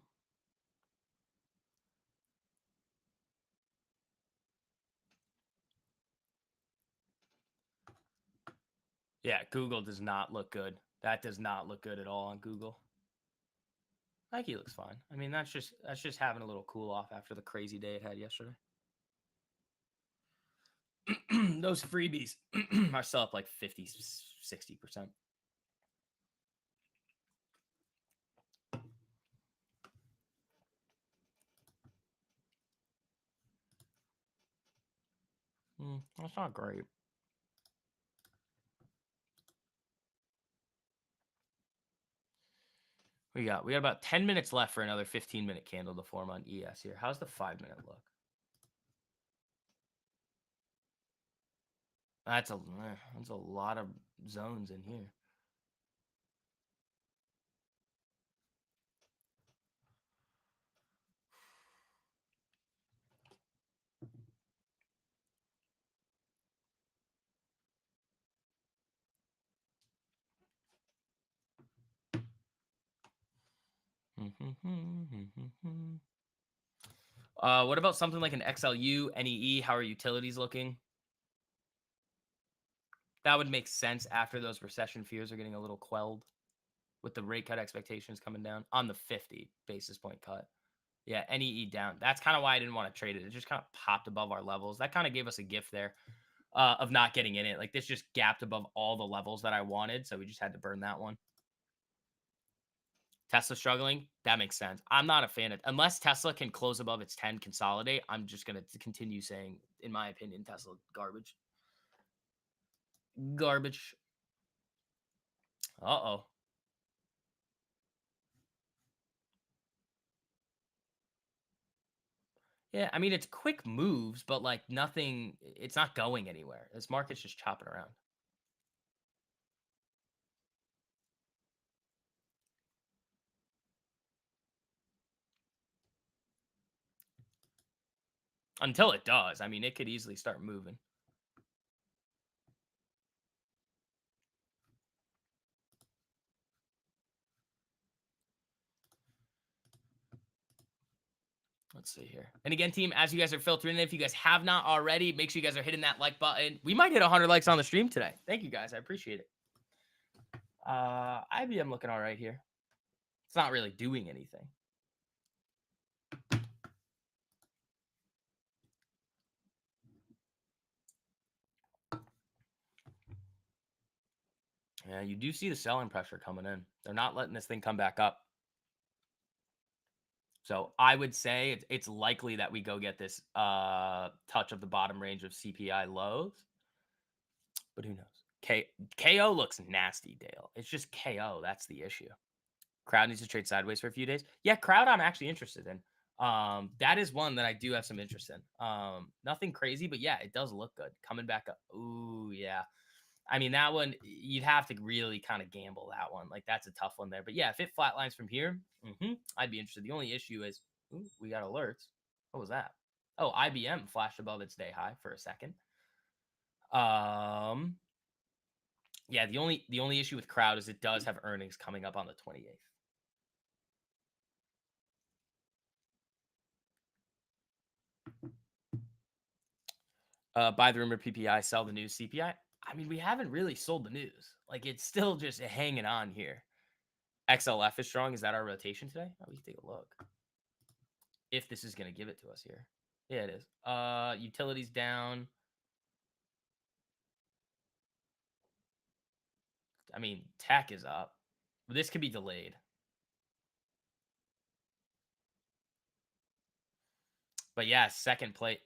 Yeah, Google does not look good. That does not look good at all on Google. Nike looks fine. I mean, that's just having a little cool off after the crazy day it had yesterday. Those freebies are still up like 50, 60%. That's not great. We got about 10 minutes left for another 15-minute candle to form on ES here. How's the 5-minute look? That's a lot of zones in here. What about something like an XLU, NEE? How are utilities looking? That would make sense after those recession fears are getting a little quelled with the rate cut expectations coming down on the 50 basis point cut. Yeah, NEE down. That's kind of why I didn't want to trade it. It just kind of popped above our levels. That kind of gave us a gift there of not getting in it. Like this just gapped above all the levels that I wanted. So we just had to burn that one. Tesla struggling. That makes sense. I'm not a fan of unless Tesla can close above its 10, consolidate. I'm just going to continue saying, in my opinion, Tesla garbage. Garbage. Uh-oh. Yeah, I mean, it's quick moves, but like nothing, it's not going anywhere. This market's just chopping around. Until it does. I mean, it could easily start moving. Let's see here. And again, team, as you guys are filtering in, if you guys have not already, make sure you guys are hitting that like button. We might hit 100 likes on the stream today. Thank you guys. I appreciate it. IBM looking all right here. It's not really doing anything. Yeah, you do see the selling pressure coming in. They're not letting this thing come back up. So I would say it's likely that we go get this touch of the bottom range of CPI lows. But who knows? KO looks nasty, Dale. It's just KO. That's the issue. Crowd needs to trade sideways for a few days. Yeah, crowd I'm actually interested in. That is one that I do have some interest in. Nothing crazy, but yeah, it does look good. Coming back up. Ooh, yeah. I mean, that one, you'd have to really kind of gamble that one. Like, that's a tough one there. But yeah, if it flatlines from here, I'd be interested. The only issue is, ooh, we got alerts. What was that? Oh, IBM flashed above its day high for a second. Yeah, the only issue with crowd is it does have earnings coming up on the 28th. Buy the rumor PPI, sell the news CPI. I mean, we haven't really sold the news. Like, it's still just hanging on here. XLF is strong. Is that our rotation today? Oh, we can take a look. If this is going to give it to us here. Yeah, it is. Utilities down. I mean, tech is up. This could be delayed. But yeah, second place.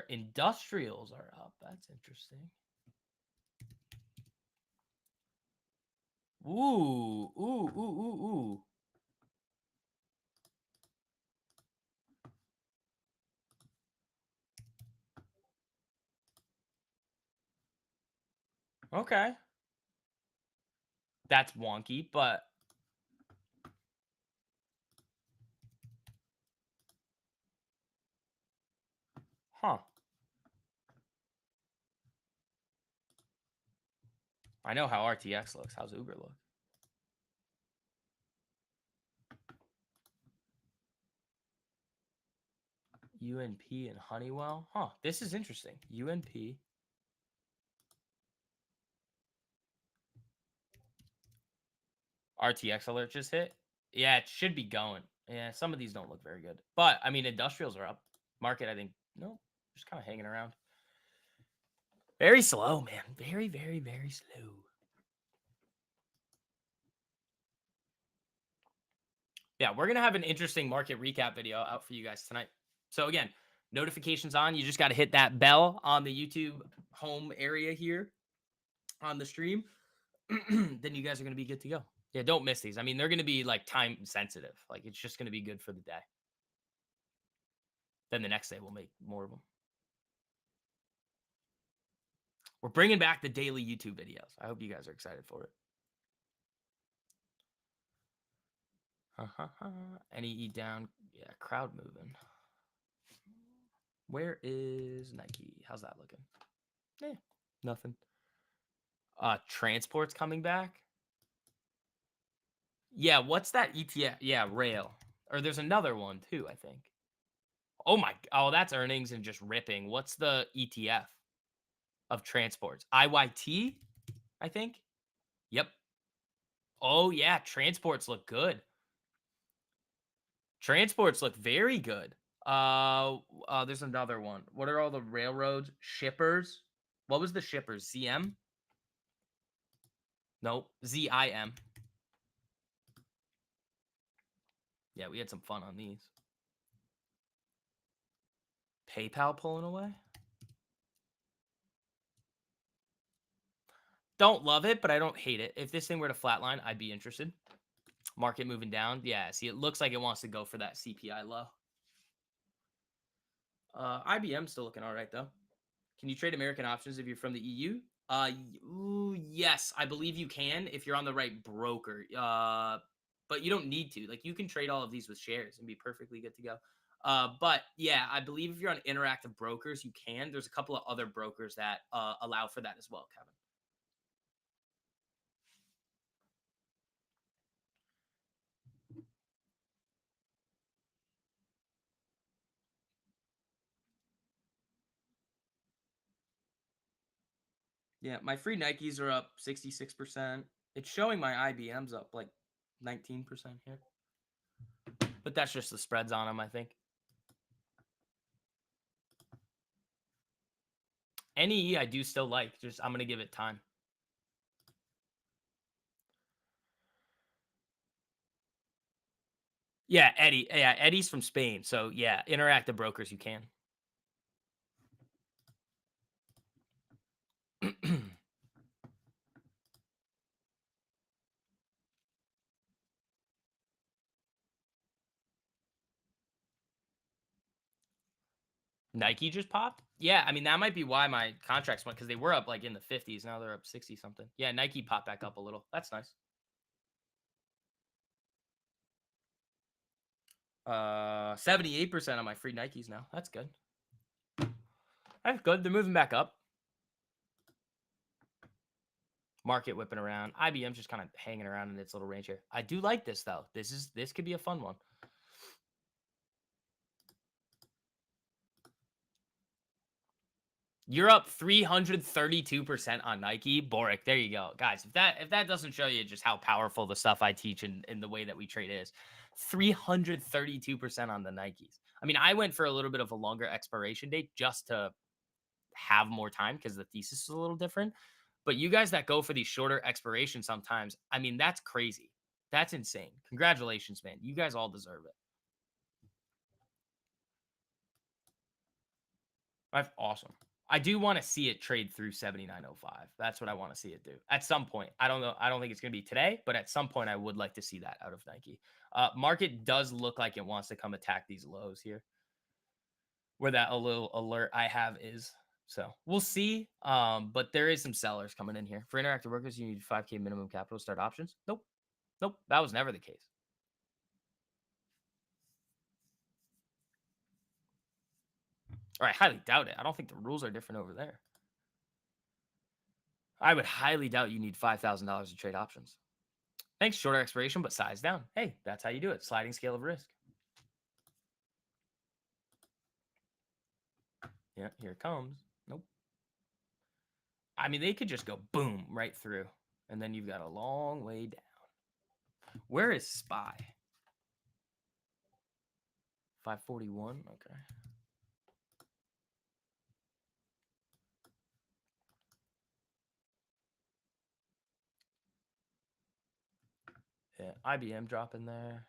Industrials are up. That's interesting. Ooh, ooh, ooh, ooh, ooh. Okay. That's wonky, but huh. I know how RTX looks. How's Uber look? UNP and Honeywell. Huh. This is interesting. UNP. RTX alert just hit. Yeah, it should be going. Yeah, some of these don't look very good. But I mean, industrials are up. Market, I think, no, just kind of hanging around. Very slow, man. Very, very, very slow. Yeah, we're gonna have an interesting market recap video out for you guys tonight. So again, notifications on. You just got to hit that bell on the YouTube home area here on the stream. Then you guys are gonna be good to go. Yeah, don't miss these. I mean, they're gonna be like time sensitive. Like it's just gonna be good for the day. Then the next day we'll make more of them. We're bringing back the daily YouTube videos. I hope you guys are excited for it. NEE down. Yeah, crowd moving. Where is Nike? How's that looking? Nothing. Transport's coming back. Yeah, what's that ETF? Yeah, rail. Or there's another one too, I think. Oh, that's earnings and just ripping. What's the ETF of transports? IYT, I think. Yep. Oh yeah, transports look good. Transports look very good. There's another one. What are all the railroads? Shippers. What was the shippers? ZM? Nope. ZIM. Yeah, we had some fun on these. PayPal pulling away. Don't love it, but I don't hate it. If this thing were to flatline, I'd be interested. Market moving down. Yeah, see, it looks like it wants to go for that CPI low. IBM's still looking all right, though. Can you trade American options if you're from the EU? Yes, I believe you can if you're on the right broker. But you don't need to. Like, you can trade all of these with shares and be perfectly good to go. But yeah, I believe if you're on interactive brokers, you can. There's a couple of other brokers that allow for that as well, Kevin. Yeah, my free Nikes are up 66%. It's showing my IBM's up like 19% here. But that's just the spreads on them, I think. NEE I do still like. Just I'm going to give it time. Yeah, Eddie. Yeah, Eddie's from Spain. So yeah, interactive brokers you can. Nike just popped? Yeah, I mean that might be why my contracts went because they were up like in the 50s. Now they're up 60 something. Yeah, Nike popped back up a little. That's nice. 78% of my free Nikes now. That's good. That's good. They're moving back up. Market whipping around. IBM's just kind of hanging around in its little range here. I do like this though. This could be a fun one. You're up 332% on Nike. Boric, there you go. Guys, if that doesn't show you just how powerful the stuff I teach in the way that we trade is, 332% on the Nikes. I mean, I went for a little bit of a longer expiration date just to have more time because the thesis is a little different. But you guys that go for these shorter expirations sometimes, I mean, that's crazy. That's insane. Congratulations, man. You guys all deserve it. That's awesome. I do want to see it trade through 79.05. That's what I want to see it do at some point. I don't know. I don't think it's going to be today, but at some point I would like to see that out of Nike. Market does look like it wants to come attack these lows here where that a little alert I have is. So we'll see. But there is some sellers coming in here. For interactive workers, you need 5K minimum capital to start options. Nope. Nope. That was never the case. Or I highly doubt it. I don't think the rules are different over there. I would highly doubt you need $5,000 to trade options. Thanks, shorter expiration, but size down. Hey, that's how you do it. Sliding scale of risk. Yeah, here it comes. Nope. I mean, they could just go boom right through, and then you've got a long way down. Where is SPY? 541. Okay. Yeah, IBM dropping there.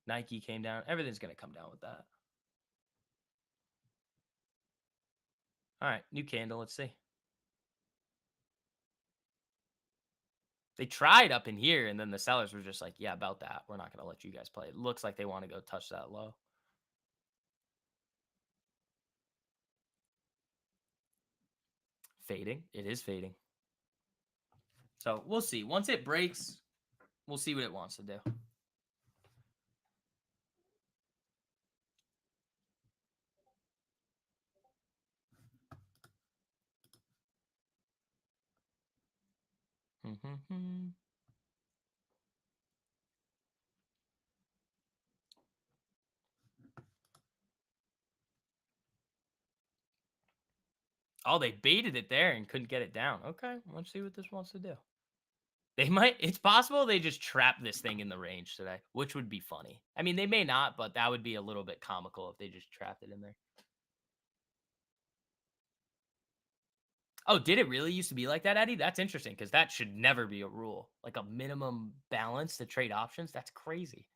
Nike came down. Everything's going to come down with that. All right, new candle. Let's see. They tried up in here, and then the sellers were just like, yeah, about that. We're not going to let you guys play. It looks like they want to go touch that low. fading. It is fading. So we'll see. Once it breaks, we'll see what it wants to do. Oh, they baited it there and couldn't get it down. Okay, let's see what this wants to do. They might. It's possible they just trap this thing in the range today, which would be funny. I mean, they may not, but that would be a little bit comical if they just trapped it in there. Oh, did it really used to be like that, Eddie? That's interesting because that should never be a rule. Like a minimum balance to trade options. That's crazy.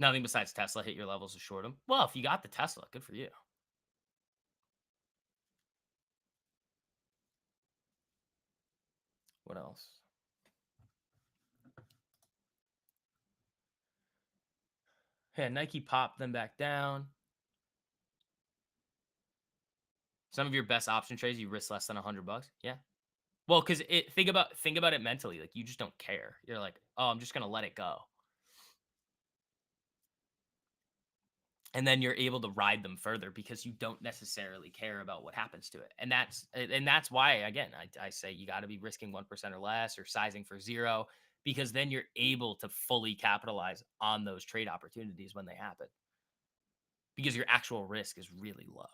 Nothing besides Tesla hit your levels to short them. Well, if you got the Tesla, good for you. What else? Yeah, Nike popped them back down. Some of your best option trades, you risk less than $100. Yeah. Well, because think about it mentally. Like you just don't care. You're like, oh, I'm just gonna let it go. And then you're able to ride them further because you don't necessarily care about what happens to it. And that's why again I say you got to be risking 1% or less or sizing for zero because then you're able to fully capitalize on those trade opportunities when they happen because your actual risk is really low.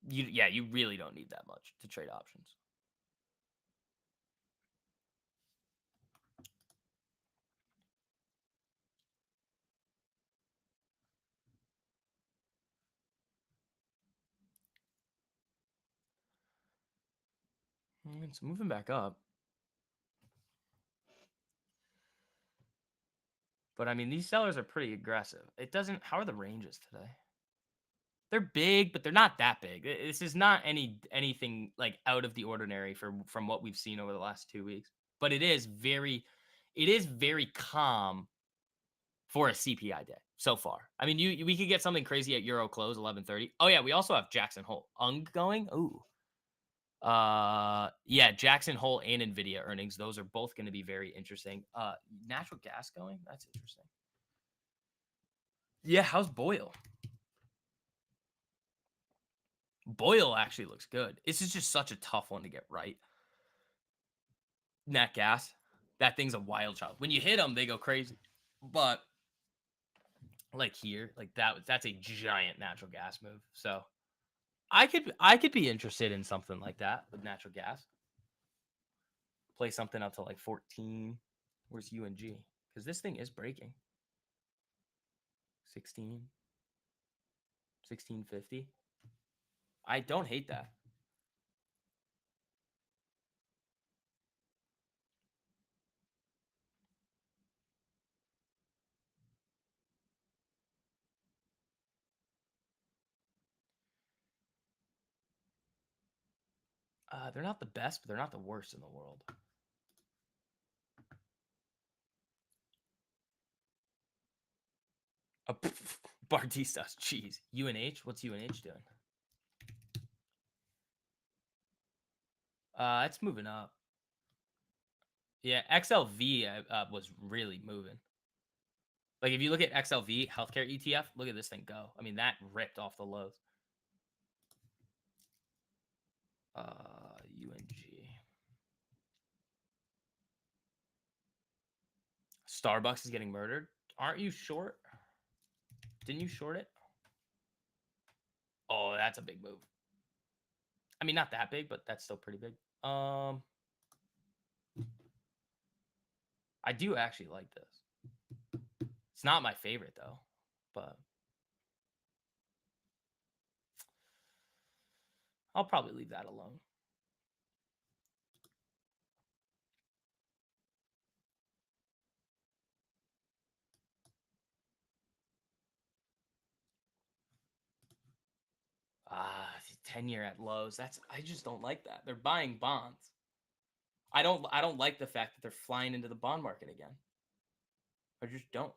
You really don't need that much to trade options. It's moving back up. But I mean, these sellers are pretty aggressive. It doesn't. How are the ranges today? They're big, but they're not that big. This is not anything like out of the ordinary from what we've seen over the last 2 weeks. But it is very calm for a CPI day so far. I mean, we could get something crazy at Euro close 11:30. Oh yeah, we also have Jackson Hole going. Ooh, yeah, Jackson Hole and Nvidia earnings. Those are both going to be very interesting. Natural gas going. That's interesting. Yeah, how's Boyle? Boyle actually looks good. This is just such a tough one to get right. Nat gas, that thing's a wild child. When you hit them, they go crazy. But like here, like that's a giant natural gas move. So I could be interested in something like that with natural gas. Play something up to like 14. Where's UNG? Because this thing is breaking. 16, 1650. I don't hate that. They're not the best, but they're not the worst in the world. Bartistas, jeez. UNH, what's UNH doing? It's moving up. Yeah, XLV was really moving. Like if you look at XLV healthcare ETF, look at this thing go. I mean, that ripped off the lows. UNG. Starbucks is getting murdered. Aren't you short? Didn't you short it? Oh, that's a big move. I mean, not that big, but that's still pretty big. I do actually like this. It's not my favorite though, but I'll probably leave that alone. Ah, 10-year at lows. I just don't like that. They're buying bonds. I don't like the fact that they're flying into the bond market again. I just don't.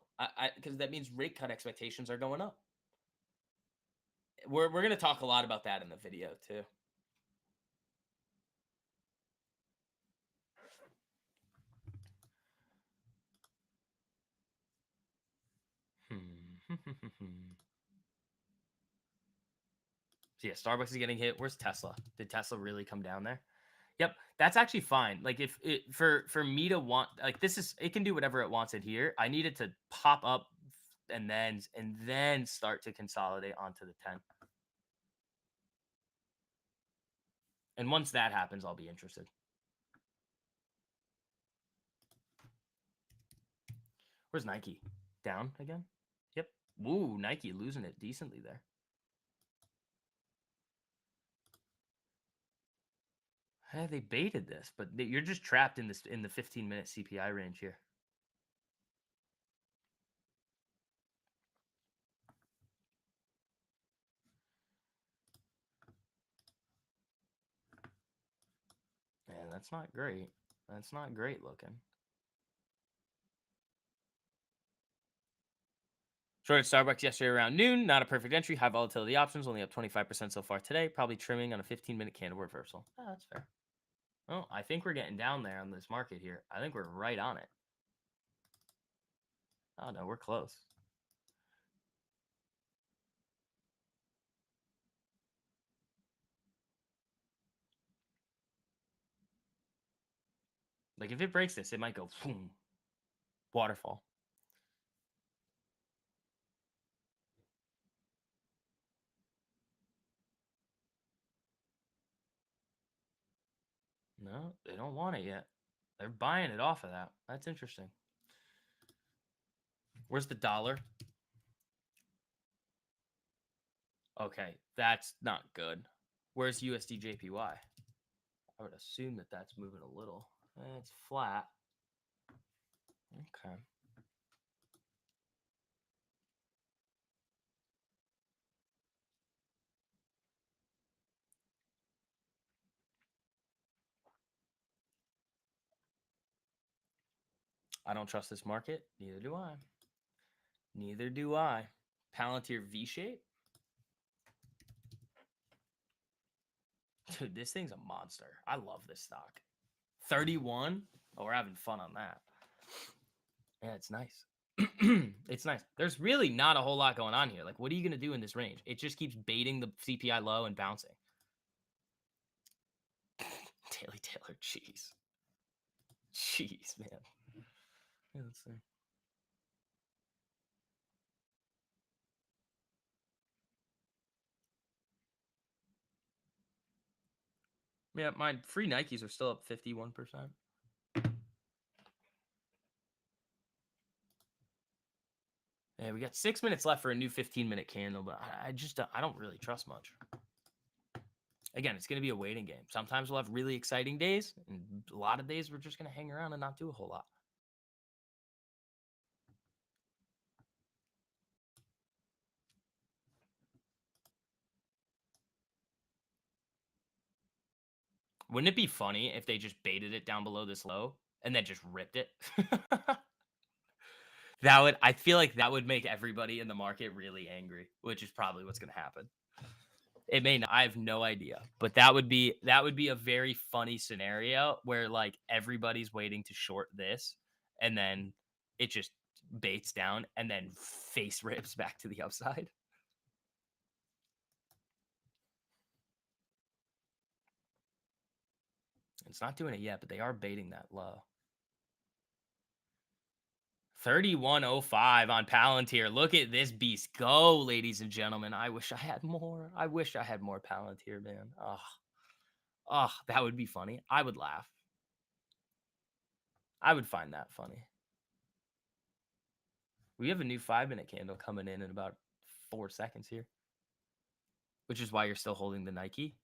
Because that means rate cut expectations are going up. We're gonna talk a lot about that in the video too. So yeah, Starbucks is getting hit. Where's Tesla? Did Tesla really come down there? Yep, that's actually fine. Like if it for me to want like this is it can do whatever it wants it here. I need it to pop up and then start to consolidate onto the 10. And once that happens, I'll be interested. Where's Nike? Down again? Yep. Woo, Nike losing it decently there. Hey, they baited this, but you're just trapped in the 15-minute CPI range here. Man, that's not great. That's not great looking. Shorted Starbucks yesterday around noon. Not a perfect entry. High volatility options only up 25% so far today. Probably trimming on a 15-minute candle reversal. Oh, that's fair. Oh, I think we're getting down there on this market here. I think we're right on it. Oh, no, we're close. Like, if it breaks this, it might go boom. Waterfall. No, they don't want it yet. They're buying it off of that. That's interesting. Where's the dollar? Okay, that's not good. Where's USD JPY? I would assume that that's moving a little. It's flat. Okay. I don't trust this market. Neither do I. Neither do I. Palantir V shape? Dude, this thing's a monster. I love this stock. 31? Oh, we're having fun on that. Yeah, it's nice. It's nice. There's really not a whole lot going on here. Like, what are you going to do in this range? It just keeps baiting the CPI low and bouncing. Daily Taylor, jeez. Jeez, man. Yeah, let's see. Yeah, my free Nikes are still up 51%. Yeah, we got 6 minutes left for a new 15-minute candle, but I don't really trust much. Again, it's going to be a waiting game. Sometimes we'll have really exciting days, and a lot of days we're just going to hang around and not do a whole lot. Wouldn't it be funny if they just baited it down below this low and then just ripped it? I feel like that would make everybody in the market really angry, which is probably what's going to happen. It may not, I have no idea, but that would be a very funny scenario where like everybody's waiting to short this and then it just baits down and then face rips back to the upside. It's not doing it yet, but they are baiting that low. 3105 on Palantir. Look at this beast go, ladies and gentlemen. I wish I had more. I wish I had more Palantir, man. Oh, that would be funny. I would laugh. I would find that funny. We have a new 5-minute candle coming in about 4 seconds here, which is why you're still holding the Nike.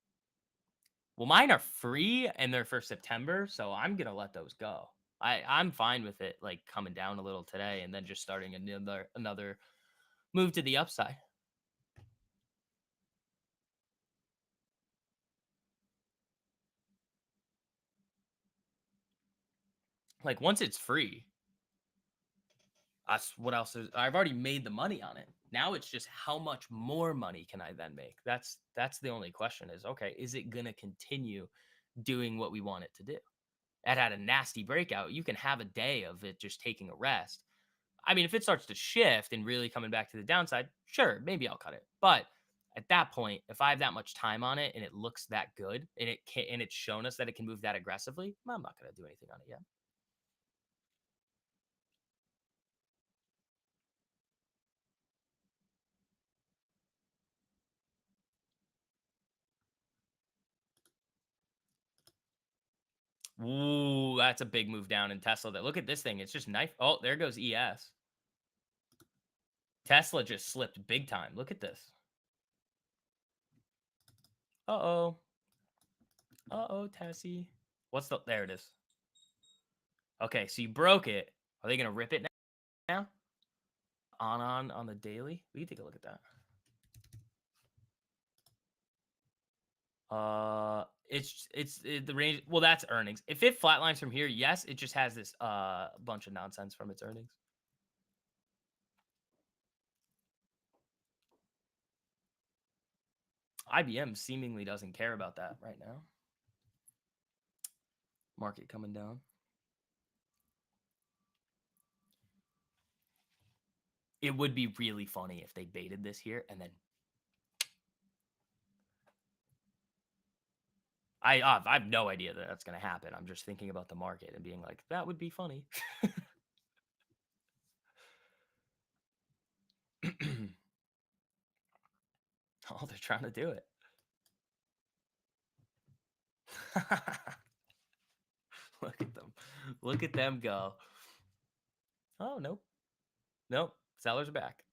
Well, mine are free and they're for September, so I'm gonna let those go. I'm fine with it like coming down a little today and then just starting another move to the upside. Like once it's free, that's what else is I've already made the money on it. Now it's just how much more money can I then make? That's the only question is, okay, is it going to continue doing what we want it to do? It had a nasty breakout. You can have a day of it just taking a rest. I mean, if it starts to shift and really coming back to the downside, sure, maybe I'll cut it. But at that point, if I have that much time on it and it looks that good and it's shown us that it can move that aggressively, I'm not going to do anything on it yet. Ooh, that's a big move down in Tesla. That look at this thing. It's just knife. Oh, there goes ES. Tesla just slipped big time. Look at this. Uh-oh. Uh-oh, Tessie. What's the there it is. Okay, so you broke it. Are they gonna rip it now? On the daily? We can take a look at that. The range. Well, that's earnings. If it flatlines from here, yes, it just has this bunch of nonsense from its earnings. IBM seemingly doesn't care about that right now. Market coming down. It would be really funny if they baited this here and then I have no idea that that's going to happen. I'm just thinking about the market and being like, that would be funny. Oh, they're trying to do it. Look at them. Look at them go. Oh, nope. Nope. Sellers are back.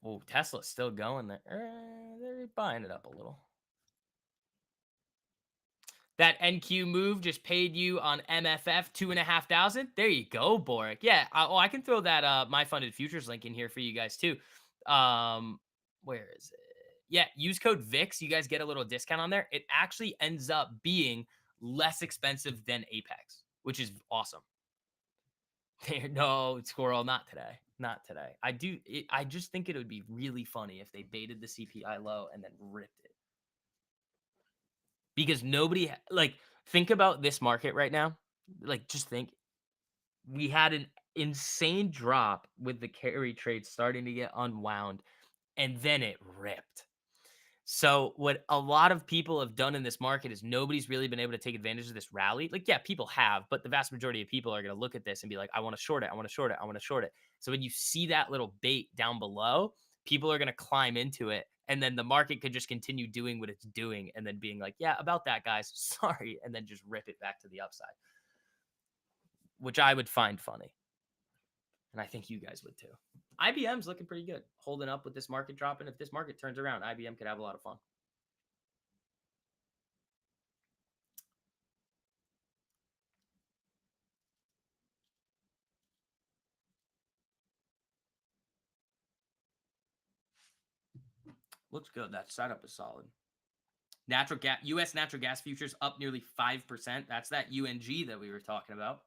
Oh, Tesla's still going there. They're buying it up a little. That NQ move just paid you on MFF 2,500. There you go, Boric. Yeah. I can throw that my funded futures link in here for you guys too. Where is it? Yeah, use code VIX. You guys get a little discount on there. It actually ends up being less expensive than Apex, which is awesome. No, squirrel, not today. Not today. I just think it would be really funny if they baited the CPI low and then ripped it. Because nobody like think about this market right now. Like just think we had an insane drop with the carry trade starting to get unwound and then it ripped. So what a lot of people have done in this market is nobody's really been able to take advantage of this rally. Like, yeah, people have, but the vast majority of people are going to look at this and be like, I want to short it. I want to short it. I want to short it. So when you see that little bait down below, people are going to climb into it. And then the market could just continue doing what it's doing and then being like, yeah, about that, guys. Sorry. And then just rip it back to the upside, which I would find funny. And I think you guys would too. IBM's looking pretty good, holding up with this market dropping. If this market turns around, IBM could have a lot of fun. Looks good. That setup is solid. Natural gas, U.S. natural gas futures up nearly 5%. That's that UNG that we were talking about.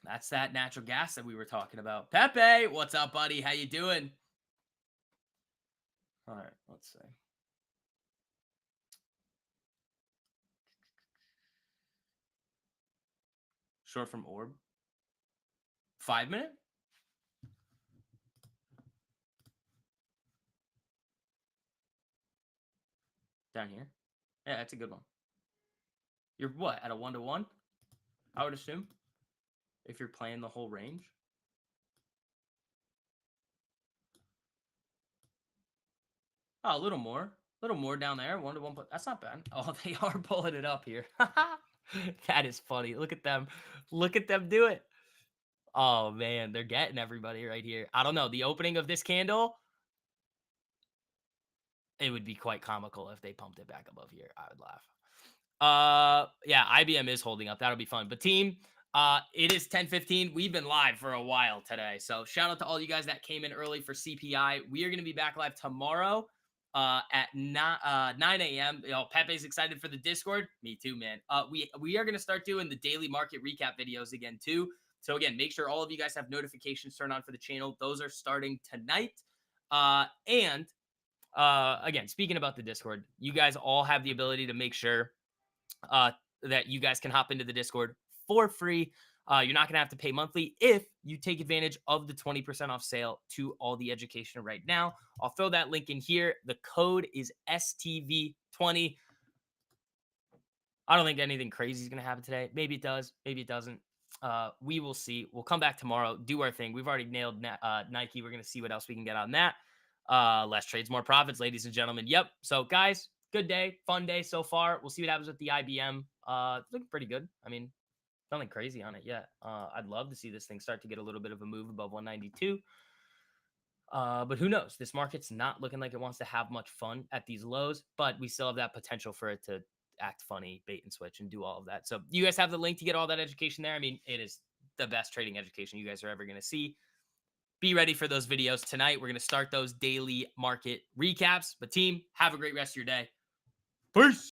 That's that natural gas that we were talking about. Pepe, what's up, buddy? How you doing? All right, let's see. Short from orb. 5 minute? Down here. Yeah, that's a good one. You're what? At a 1-to-1? I would assume. If you're playing the whole range. Oh, a little more. A little more down there. 1-to-1. But that's not bad. Oh, they are pulling it up here. That is funny. Look at them. Look at them do it. Oh, man. They're getting everybody right here. I don't know. The opening of this candle, it would be quite comical if they pumped it back above here. I would laugh. Yeah, IBM is holding up. That'll be fun. But team, it is 10:15. We've been live for a while today. So shout out to all you guys that came in early for CPI. We are going to be back live tomorrow at 9 a.m. You know, Pepe's excited for the Discord. Me too, man. We are gonna start doing the daily market recap videos again too. So again, make sure all of you guys have notifications turned on for the channel. Those are starting tonight. And again, speaking about the Discord, you guys all have the ability to make sure uh, that you guys can hop into the Discord for free. You're not going to have to pay monthly if you take advantage of the 20% off sale to all the education right now. I'll throw that link in here. The code is STV20. I don't think anything crazy is going to happen today. Maybe it does. Maybe it doesn't. We will see. We'll come back tomorrow, do our thing. We've already nailed Nike. We're going to see what else we can get on that. Less trades, more profits, ladies and gentlemen. Yep. So, guys, good day, fun day so far. We'll see what happens with the IBM. It's looking pretty good. I mean, nothing crazy on it yet. I'd love to see this thing start to get a little bit of a move above 192. But who knows? This market's not looking like it wants to have much fun at these lows, but we still have that potential for it to act funny, bait and switch, and do all of that. So you guys have the link to get all that education there. I mean, it is the best trading education you guys are ever going to see. Be ready for those videos tonight. We're going to start those daily market recaps. But team, have a great rest of your day. Peace.